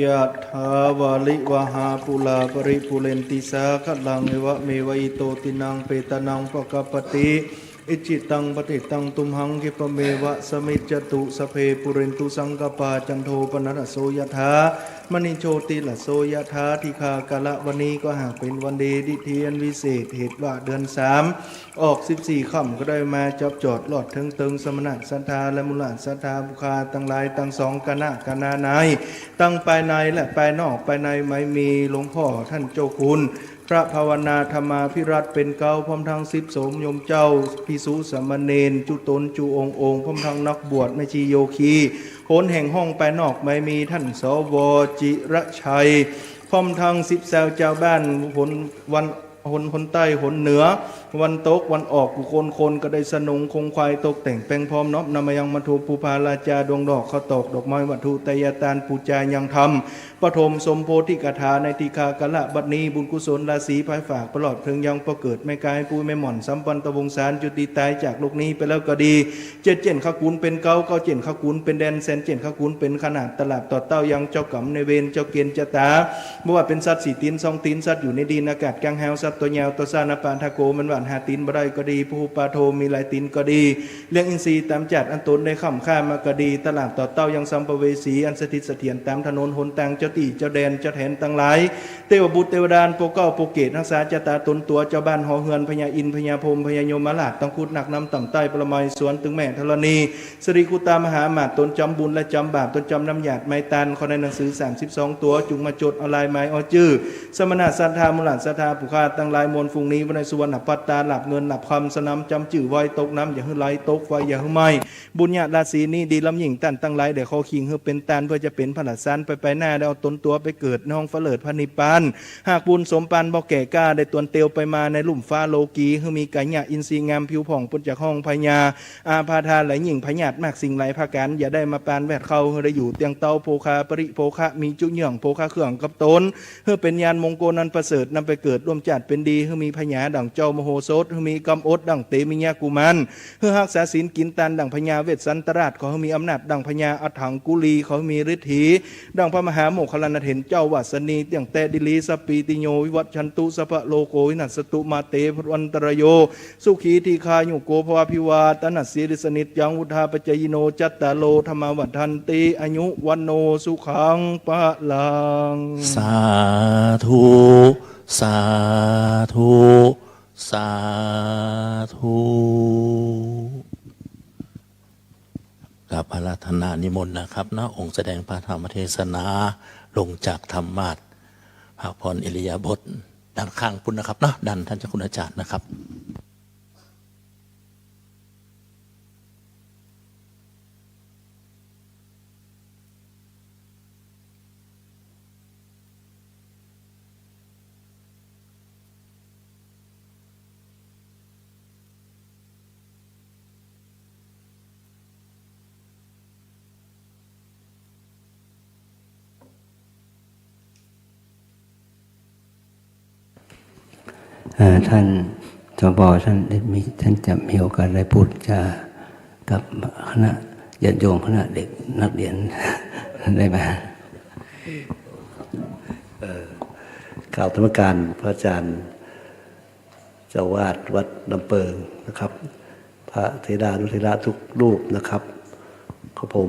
ยะถาวาลิวหาปุลาปริปุเรนติสาขลังเอวะเมวะอิโตตินังเปตนังปะกปติอิจิตังปฏิตังตุมหังกิปะเมวะสมิจจตุสเพปุเรนตุสังกปาจันโทปนรสโสยถามณิโชติละโสยถาทิคากะละวันนี้ก็หากเป็นวันดีดิเทียนวิเศษเหตุว่าเดือน3ออก14ค่ำก็ได้มาจับจอดหลอดถึงตึงสมณะสัทธาและมุลาสัทธาบุคาตั้งหลายตั้งสองคณะคณะในตั้งภายในและภายนอกภายในไม่มีหลวงพ่อท่านเจ้าคุณพระภาวนาธรรมาภิรัตน์เป็นเก้าพร้อมทั้ง10โสมโยมเจ้าภิกษุสามเณรจุตนจุองค์พร้อมทั้งนักบวชแม่ชีโยคีโหนแห่งห้องภายนอกไม่มีท่านสวจิระชัยพร้อมทั้ง10แซวเจ้าบ้านหนวันหนใต้หนเหนือวันตกวันออกบุคคลคนก็ได้สนงคงควายตกแต่งแปลงพร้อมน้อมนำมายังมาทูปูพาราจาดวงดอกข้าวตอกดอกไม้วัตถุตยตานปูจายังธรรมปฐมสมโพธิกถาในทีคากะละบัดนี้บุญกุศลราศีภายฝากตลอดเพลิงยังประเกิดไม่กายปุยไม่หม่อนสัมปันตวงสารจุติตายจากโลกนี้ไปแล้วก็ดีเจ็ดขกุลเป็นเก้าเจ็ดขกุลเป็นแดนแสนเจ็ดขกุลเป็นขนาดตลาดต่อเต้ายังเจ้ากรรมในเวรเจ้าเกณฑ์เจ้าตาเมื่อว่าเป็นสัตว์สี่ตีน2ตีนสัตว์อยู่ในดินอากาศกลางแฮวสัตว์ตัวแยวตัวซานาปานทาโกมันหวานหาตีนบ่ได้ก็ดีผู้ปาโทมีหลายตีนก็ดีเลี้ยงอินทรีย์ตามจัดอันตนได้ค่ำค่ามากดีตลาดต่อเต้ายังสัมภเวสีอันสถิตเสถียรตามถนนหนทางเจ้าตีเจ้าแดนเจ้าแทนตั้งหลายเทวบุตรเทวดาโปเก้าโปเกตรักษาจตาตนตัวเจ้าบ้านหอเฮือนพญาอินพญาพรหมพญาโยมราชต้องคุดหนักน้ำต่ำใต้ประมัยสวนตึงแม่ธรณีสรีคุตามหาหมาดตนจำบุญและจำบาปตนจำน้ำหยาดไม้ตันขอในหนังสือ32ตัวจุงมาจดเอาลายไม้เอาจื้อสมณะสัทธามุหลานสัทธาผู้ฆ่าตั้งลายมวลฟุงนี้วันในสุวรรณปัตตาหลับเงินหลับคำสนามจำจื่อไว้ตกน้ำอย่าให้ไหลตกไฟอย่าให้ไหมบุญญาราศีนี้ดีลำหยิ่งตันตั้งหลายเดี๋ยวเขาคิงเพื่อเป็นตานเพื่อจะเป็นผลัดซันไปหน้าได้เอาตนตัวไปเกิดในห้องเฝลิดพระนิพพานหากบุญสมปันบ่แก่กล้าได้ตวนเตียวไปมาในลุ่มฟ้าโลกีเพื่อมีกายญาอินทรีย์งามผิวผ่องปุจจากห้องพญาอาพาธาไหลหยิ่งพญาตมากสิ่งไหลภาการอย่าได้มาปานแวดเข้าเพื่อได้อยู่เตียงเต้าโพคาปริโพคะมีจุเหยื่องโพคาเครื่องกับตนเพื่อเป็นยานมงคลนันประเสริฐนำไปเกิดร่วมจัดเป็นดีเพื่อมีพญาดั่งเจ้ามโหสถเพื่อมีกำอดดั่งเตมิญากุมารเพื่อหักษาศีลกินตันดั่งพญาเวสสันตราชขอให้มีอำนาจดั่งพญาอัฏฐังกุลีขอให้มีฤทธิดั่งพระมหาโมคคัลลานเถรเจ้าวัสนีเตียงแต่ดิลีสปีติโยวิวัชชันตุสัพพะโลโกวินัสตุมาเตพวันตรโยสุขีทีคายุโกภวาภิวาตนัสสิริสนิจยังวุธาปจยโนจัตตาโลธรรมวัฏันติอายุวันโนสุขังปะลังสาธุสาธุสาธุกับอาราธนานิมนต์นะครับนะองค์แสดงพระธรรมเทศนาลงจากธรรมาสน์ภาคพรอิริยาบถด้านข้างพุ่นนะครับนะด้านท่านเจ้าคุณอาจารย์นะครับท่านสบท่านจะมีโอกาสได้พูดจากับคณะญาติโยมคณะเด็กนักเรียนได้ไหมกล่าวธรรมการพระอาจารย์เจ้าวาดวัดลำเปิงนะครับพระเทดานุเทระทุกรูปนะครับของผม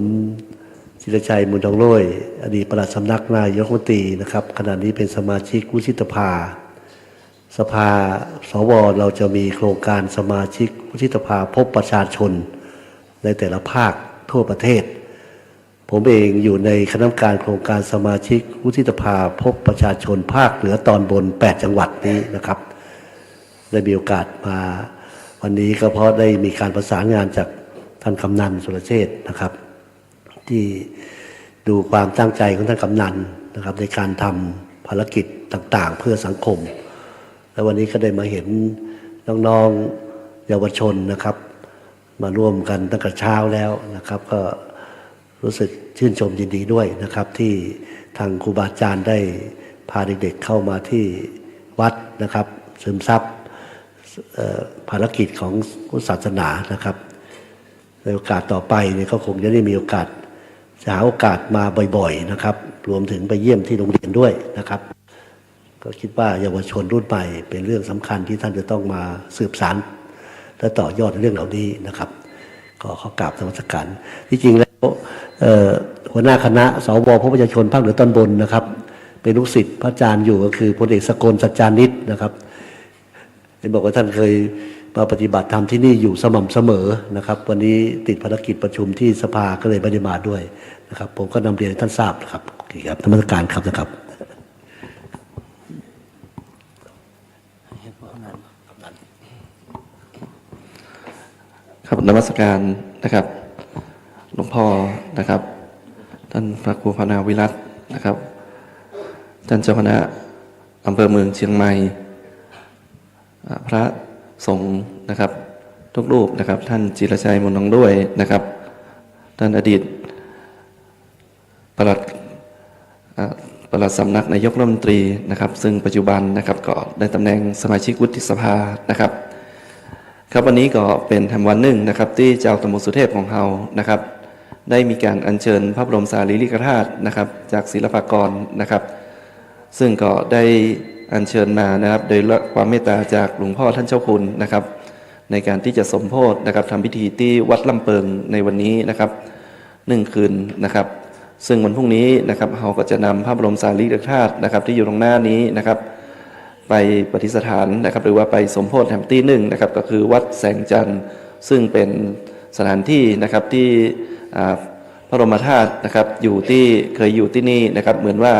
ศิรชัยมุนทองโรยอดีตปลัดสำนักนายกรัฐมนตรีนะครับขณะนี้เป็นสมาชิกวุฒิสภาสภาสวเราจะมีโครงการสมาชิกวุฒิสภาพบประชาชนในแต่ละภาคทั่วประเทศ ผมเองอยู่ในคณะกรรมการโครงการสมาชิกวุฒิสภาพบประชาชนภาคเหนือตอนบน8จังหวัดนี้นะครับได้มีโอกาสมาวันนี้ก็เพราะได้มีการประสานงานจากท่านกำนันสุรเชษฐ์นะครับที่ดูความตั้งใจของท่านกำนันนะครับในการทำภารกิจต่างๆเพื่อสังคมและวันนี้ก็ได้มาเห็นน้องๆเยาวชนนะครับมาร่วมกันตั้งแต่เช้าแล้วนะครับก็รู้สึกชื่นชมยินดีด้วยนะครับที่ทางครูบาอาจารย์ได้พาเด็กๆเข้ามาที่วัดนะครับซึมซับภารกิจของศาสนานะครับในโอกาสต่อไปเนี่ยก็คงจะได้มีโอกาสจะหาโอกาสมาบ่อยๆนะครับรวมถึงไปเยี่ยมที่โรงเรียนด้วยนะครับก็คิดว่าเยาวชนรุ่นใหม่เป็นเรื่องสำคัญที่ท่านจะต้องมาสืบสานและต่อยอดเรื่องเหล่านี้นะครับก็ขอกราบนมัสการที่จริงแล้วหัวหน้าคณะสวพบประชาชนภาคเหนือตอนบนนะครับเป็นลูกศิษย์พระอาจารย์อยู่ก็คือพลเอกสกลสัจจานิชนะครับเห็นบอกว่าท่านเคยมาปฏิบัติธรรมที่นี่อยู่สม่ำเสมอนะครับวันนี้ติดภารกิจประชุมที่สภาก็เลยไม่ได้มาด้วยนะครับผมก็นำเรียนให้ท่านทราบนะครับโอเคครับนมัสการครับนะครับครับนมัสการนะครับหลวงพ่อนะครับท่านพระครูพนาวิรัตน์นะครับท่านเจ้าคณะอำเภอเมืองเชียงใหม่พระสงฆ์นะครับทุกรูปนะครับท่านจิรชัยมุนทองด้วยนะครับท่านอดีตปลัดสำนักนายกรัฐมนตรีนะครับซึ่งปัจจุบันนะครับก็ได้ตำแหน่งสมาชิกวุฒิสภานะครับครับวันนี้ก็เป็นธรรมวันหนึ่งนะครับที่เจ้าตำบลสุเทพของเรานะครับได้มีการอัญเชิญพระบรมสารีริกธาตุนะครับจากศิลปากรนะครับซึ่งก็ได้อัญเชิญมานะครับโดยความเมตตาจากหลวงพ่อท่านเจ้าคุณนะครับในการที่จะสมโภชนะครับทำพิธีที่วัดลำเปิงในวันนี้นะครับ1 คืนนะครับซึ่งวันพรุ่งนี้นะครับเราก็จะนำพระบรมสารีริกธาตุนะครับที่อยู่ตรงหน้านี้นะครับไปปฏิสถานนะครับหรือว่าไปสมโภชแห่งที่1นะครับก็คือวัดแสงจันทร์ซึ่งเป็นสถานที่นะครับที่พระบรมธาตุนะครับเคยอยู่ที่นี่นะครับเหมือนว่า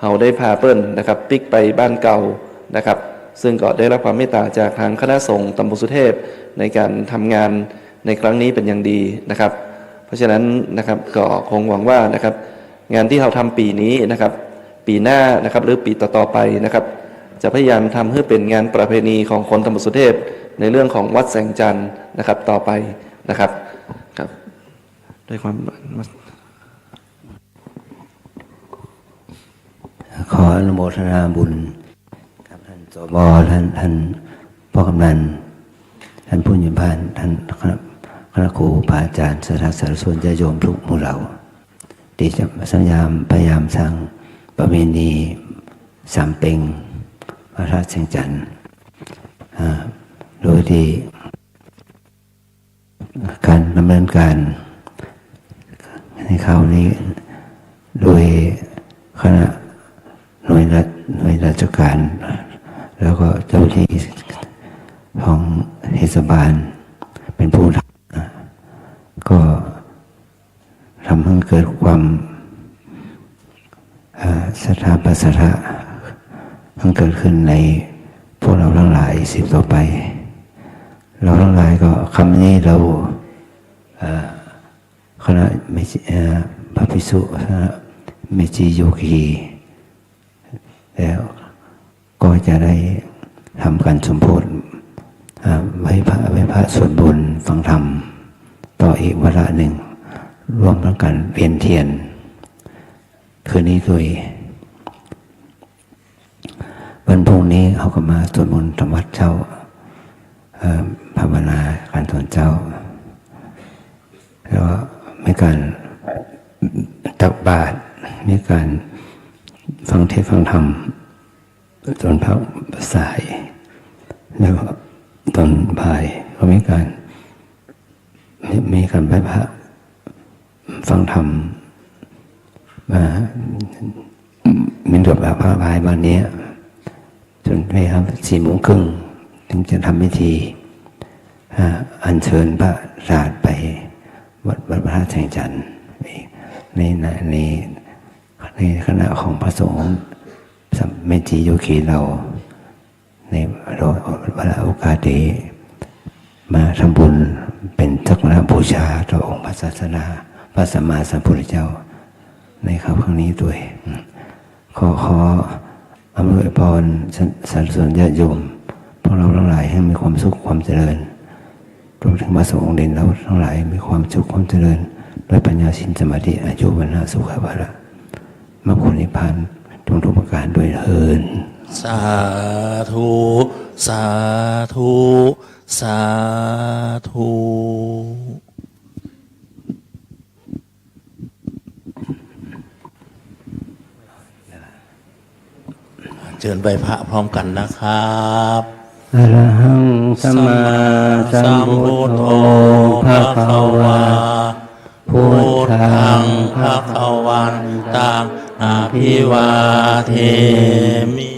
เราได้พาเปิ้ลนะครับปิกไปบ้านเก่านะครับซึ่งก็ได้รับความเมตตาจากทางคณะสงฆ์ตำบลสุเทพในการทำงานในครั้งนี้เป็นอย่างดีนะครับเพราะฉะนั้นนะครับก็คงหวังว่านะครับงานที่เราทำปีนี้นะครับปีหน้านะครับหรือปีต่อๆไปนะครับจะพยายามทำให้เป็นงานประเพณีของคนตำบลสุเทพในเรื่องของวัดแสงจันทร์นะครับต่อไปนะครับครับด้วยความขออนุโมทนาบุญกับท่านสบท่านพ่อกำนันท่านผู้ใหญ่บ้านท่านคณะครูบาอาจารย์สถาสารส่วนญาติโยมทุกหมู่เหล่าที่จะพยายามสร้างประเพณีสามเพ็งพระธาตุแสงจันทร์โดยที่การดำเนินการในคราวนี้โดยคณะหน่วยราชการแล้วก็เจ้าหน้าที่ของเทศบาลเป็นผู้ทำก็ทำให้เกิดความศรัทธาประสาทะมันเกิดขึ้นในพวกเราทั้งหลายสืบต่อไปเราทั้งหลายก็คำนี้เราคณะพระภิกษุเมจิโยคีแล้วก็จะได้ทำการสมโภชไว้พระสวดบุญฟังธรรมต่ออีกวาระหนึ่งร่วมทั้งกันเวียนเทียนคืนนี้โดยวันพรุ่งนี้เขาก็มาสวดมนต์ทำวัดเจ้าภาวนาการสวดเจ้าแล้วมีการตักบาตรมีการฟังเทศน์ฟังธรรมตอนพักสายแล้วตอนบ่ายก็มีการไหว้พระฟังธรรมมีระดับพระบายวันนี้จนไปครับ4 โมงครึ่งถึงจะทำพิธีอัญเชิญพระราชไปวัดพระธาตุแสงจันทร์ ในในในคณะของพระสงฆ์เมจิโยคีเราในเวลาโอกาสนี้มาทำบุญเป็นสักการะบูชาต่อองค์พระศาสนาพระสัมมาสัมพุทธเจ้าในครั้งนี้ด้วยขออำนวยพรสรรเสริญญาติโยมพวกเราทั้งหลายให้มีความสุขความเจริญรวมถึงพระสงฆ์องค์เด่นเราทั้งหลายมีความสุขความเจริญด้วยปัญญาสินสมาธิอายุวัฒนะสุขภาระมรรคผลนิพพานทุกประการด้วยเถิด สาธุ สาธุ สาธุ เชิญไปพระพร้อมกันนะครับ อะระหังสัมมาสัมพุทโธภะคะวาพุทธังภะคะวันตังอะภิวาเทมิ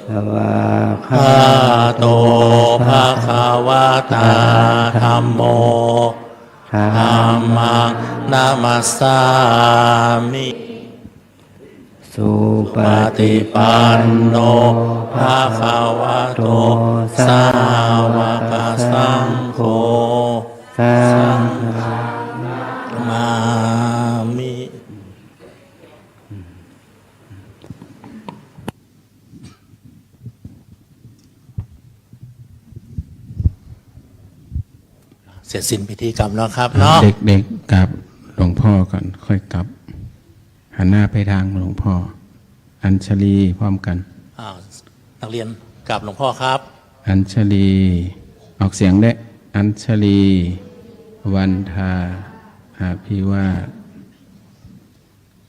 สวาคาโตภะคะวะตาธัมโมธัมมังนามัสสามิสุปฏิปันโนภะคะวะโตสาวกสังโฆสังฆมามิ เสร็จสิ้นพิธีกรรมแล้วครับเนาะ เด็กๆกลับหลวงพ่อก่อนค่อยกลับหันหน้าไปทางหลวงพ่ออัญชลีพร้อมกัน นักเรียนกราบหลวงพ่อครับ อัญชลีออกเสียงได้อัญชลีวันทาอาภิวาท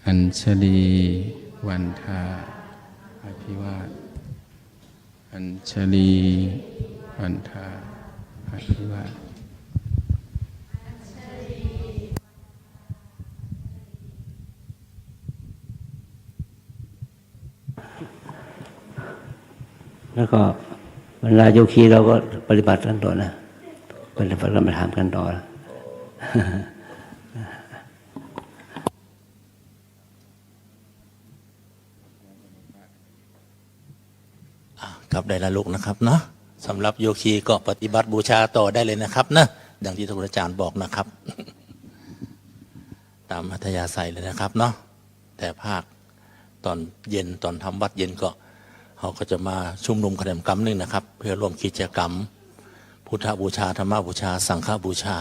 อัญชลีวันทาอาภิวาทอัญชลีวันทาอาภิวาท แล้วก็เวลาโยคีเราก็ปฏิบัติกันต่อนะปฏิบัติกรรมฐานกันต่อนะ ครับได้ละลูกนะครับเนาะสำหรับโยคีก็ปฏิบัติบูชาต่อได้เลยนะครับนะดังที่ท่านอาจารย์บอกนะครับ ตามอัธยาศัยเลยนะครับเนาะแต่ภาคตอนเย็นตอนทำวัดเย็นก็เขาก็จะมาชุมนุมกิจกรรมนึงนะครับเพื่อร่วมกิจกรรมพุทธบูชาธรรมบูชาสังฆบูชา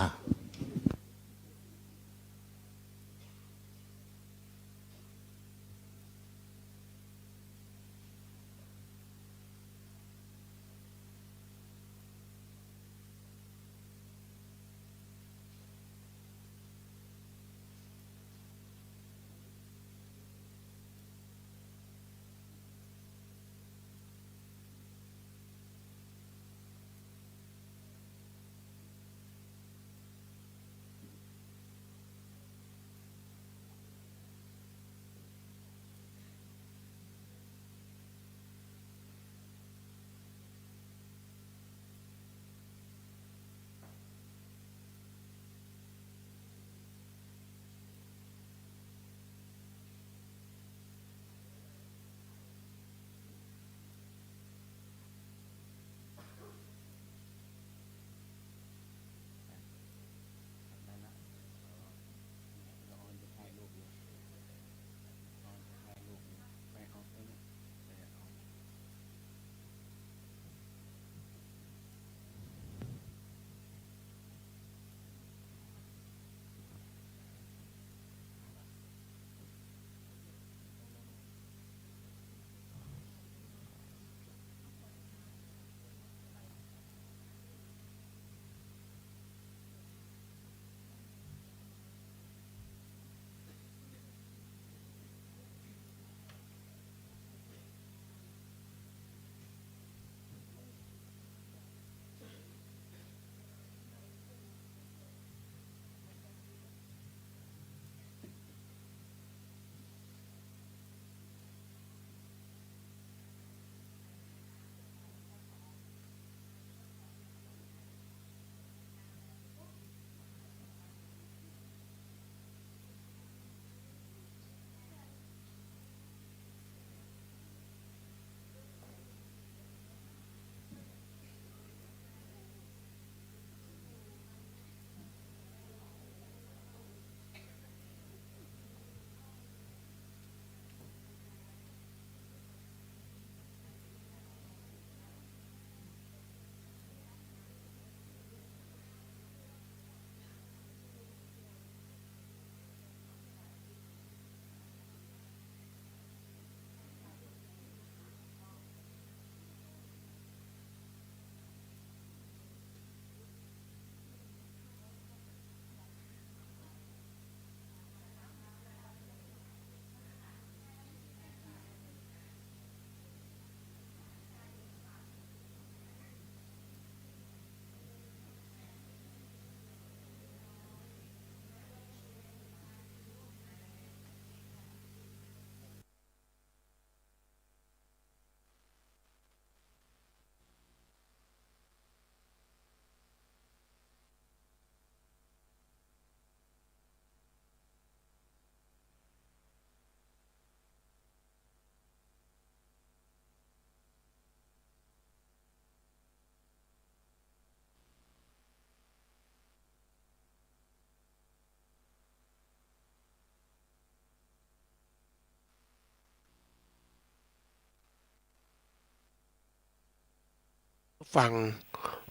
ฟัง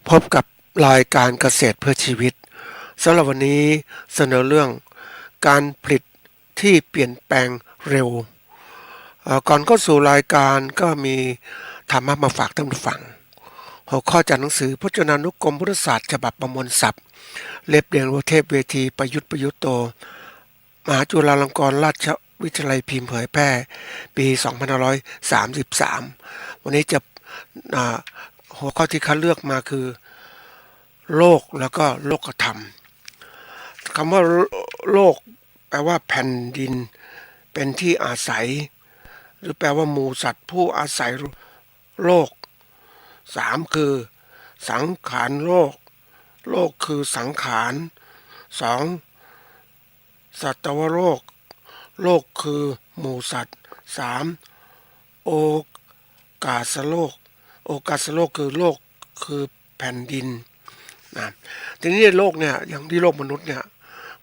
พบกับรายการเกษตรเพื่อชีวิตสำหรับวันนี้เสนอเรื่องการผลิตที่เปลี่ยนแปลงเร็วก่อนเข้าสู่รายการก็มีธรรมะมาฝากท่านผู้ฟังหัวข้อจากหนังสือพจนานุกรมพุทธศาสตร์ฉบับประมวลศัพท์เรียบเรียงเทพเวทีประยุทธ์โตมหาจุฬาลงกรณราชวิทยาลัยพิมพ์เผยแพร่ปี 2533 วันนี้จะหัวข้อที่คัดเลือกมาคือโลกแล้วก็โลกธรรมคำว่าโลกแปลว่าแผ่นดินเป็นที่อาศัยหรือแปลว่าหมู่สัตว์ผู้อาศัยโลก3คือสังขารโลกโลกคือสังขาร2สัตวโลกโลกคือหมู่สัตว์3โอกาสโลกโอกาสโลกคือโลกคือแผ่นดินนะทีนี้โลกเนี่ยอย่างที่โลกมนุษย์เนี่ย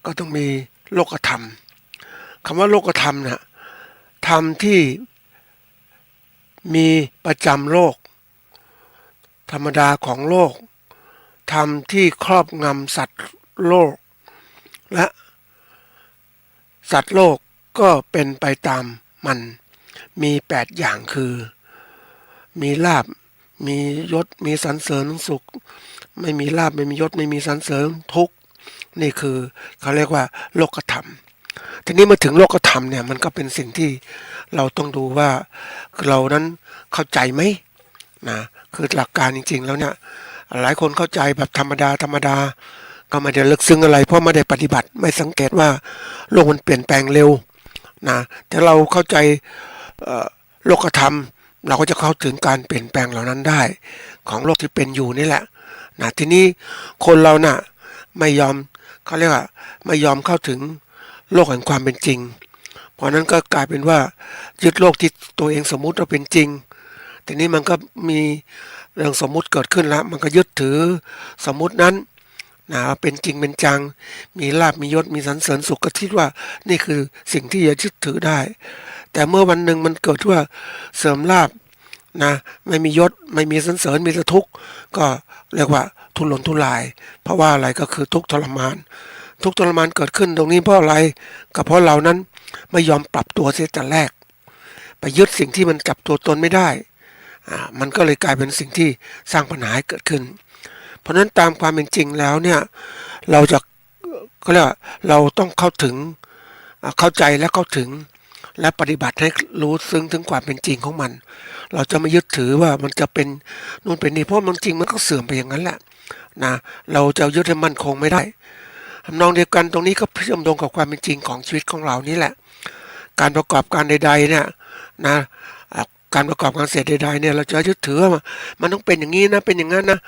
ก็ต้องมีโลกธรรมคำว่าโลกธรรมเนี่ยธรรมที่มีประจำโลกธรรมดาของโลกธรรมที่ครอบงำสัตว์โลกและสัตว์โลกก็เป็นไปตามมันมี8อย่างคือมีลาภมียศมีสรรเสริญสุขไม่มีลาภไม่มียศไม่มีสรรเสริญทุกข์นี่คือเขาเรียกว่าโลกธรรมทีนี้มาถึงโลกธรรมเนี่ยมันก็เป็นสิ่งที่เราต้องดูว่าเรานั้นเข้าใจไหมนะคือหลักการจริงๆแล้วเนี่ยหลายคนเข้าใจแบบธรรมดาก็ไม่ได้ลึกซึ้งอะไรเพราะไม่ได้ปฏิบัติไม่สังเกตว่าโลกมันเปลี่ยนแปลงเร็วนะแต่เราเข้าใจโลกธรรมเราก็จะเข้าถึงการเปลี่ยนแปลงเหล่านั้นได้ของโลกที่เป็นอยู่นี่แหละนะทีนี้คนเราน่ะไม่ยอมเขาเรียกว่าไม่ยอมเข้าถึงโลกแห่งความเป็นจริงเพราะนั้นก็กลายเป็นว่ายึดโลกที่ตัวเองสมมุติว่าเป็นจริงทีนี้มันก็มีเรื่องสมมุติเกิดขึ้นแล้วมันก็ยึดถือสมมุตินั้นนะเป็นจริงเป็นจังมีลาภมียศมีสรรเสริญสุขก็คิดว่านี่คือสิ่งที่จะยึดถือได้แต่เมื่อวันหนึ่งมันเกิดว่าเสริมลาภนะไม่มียศไม่มีสรรเสริญมีแต่ทุกข์ก็เรียกว่าทุรนทุรายเพราะว่าอะไรก็คือทุกข์ทรมานทุกข์ทรมานเกิดขึ้นตรงนี้เพราะอะไรก็เพราะเรานั้นไม่ยอมปรับตัวเสียแต่แรกไปยึดสิ่งที่มันจับตัวตนไม่ได้มันก็เลยกลายเป็นสิ่งที่สร้างปัญหาให้เกิดขึ้นเพราะฉะนั้นตามความเป็นจริงแล้วเนี่ยเราจะก็เรียกว่าเราต้องเข้าถึงเข้าใจและเข้าถึงและปฏิบัติให้รู้ซึ้งถึงความเป็นจริงของมันเราจะไม่ยึดถือว่ามันจะเป็นนู่นเป็นนี่เพราะมันจริงมันก็เสื่อมไปอย่างนั้นแหละนะเราจะยึดให้มั่นคงไม่ได้ทำนองเดียวกันตรงนี้ก็เชื่อมโยงกับความเป็นจริงของชีวิตของเรานี่แหละการประกอบการใดๆเนี่ยนะการประกอบการเสร็จใดๆเนี่ยเราจะยึดถือว่ามันต้องเป็นอย่างนี้นะเป็นอย่างนั้นนะ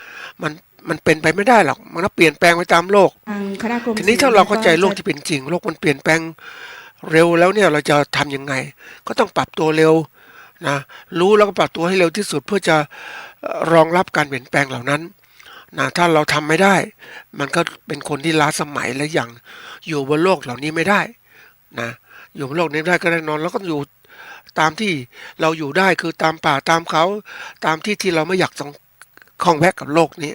มันเป็นไปไม่ได้หรอกมันต้องเปลี่ยนแปลงไปตามโลกทีนี้ถ้าเราเข้าใจโลกที่เป็นจริงโลกมันเปลี่ยนแปลงเร็วแล้วเนี่ยเราจะทำยังไงก็ต้องปรับตัวเร็วนะรู้แล้วก็ปรับตัวให้เร็วที่สุดเพื่อจะรองรับการเปลี่ยนแปลงเหล่านั้นนะถ้าเราทำไม่ได้มันก็เป็นคนที่ล้าสมัยและอย่างอยู่บนโลกเหล่านี้ไม่ได้นะอยู่บนโลกนี้ได้ก็แน่นอนแล้วก็อยู่ตามที่เราอยู่ได้คือตามป่าตามเขาตามที่เราไม่อยากข้องแวะกับโลกนี้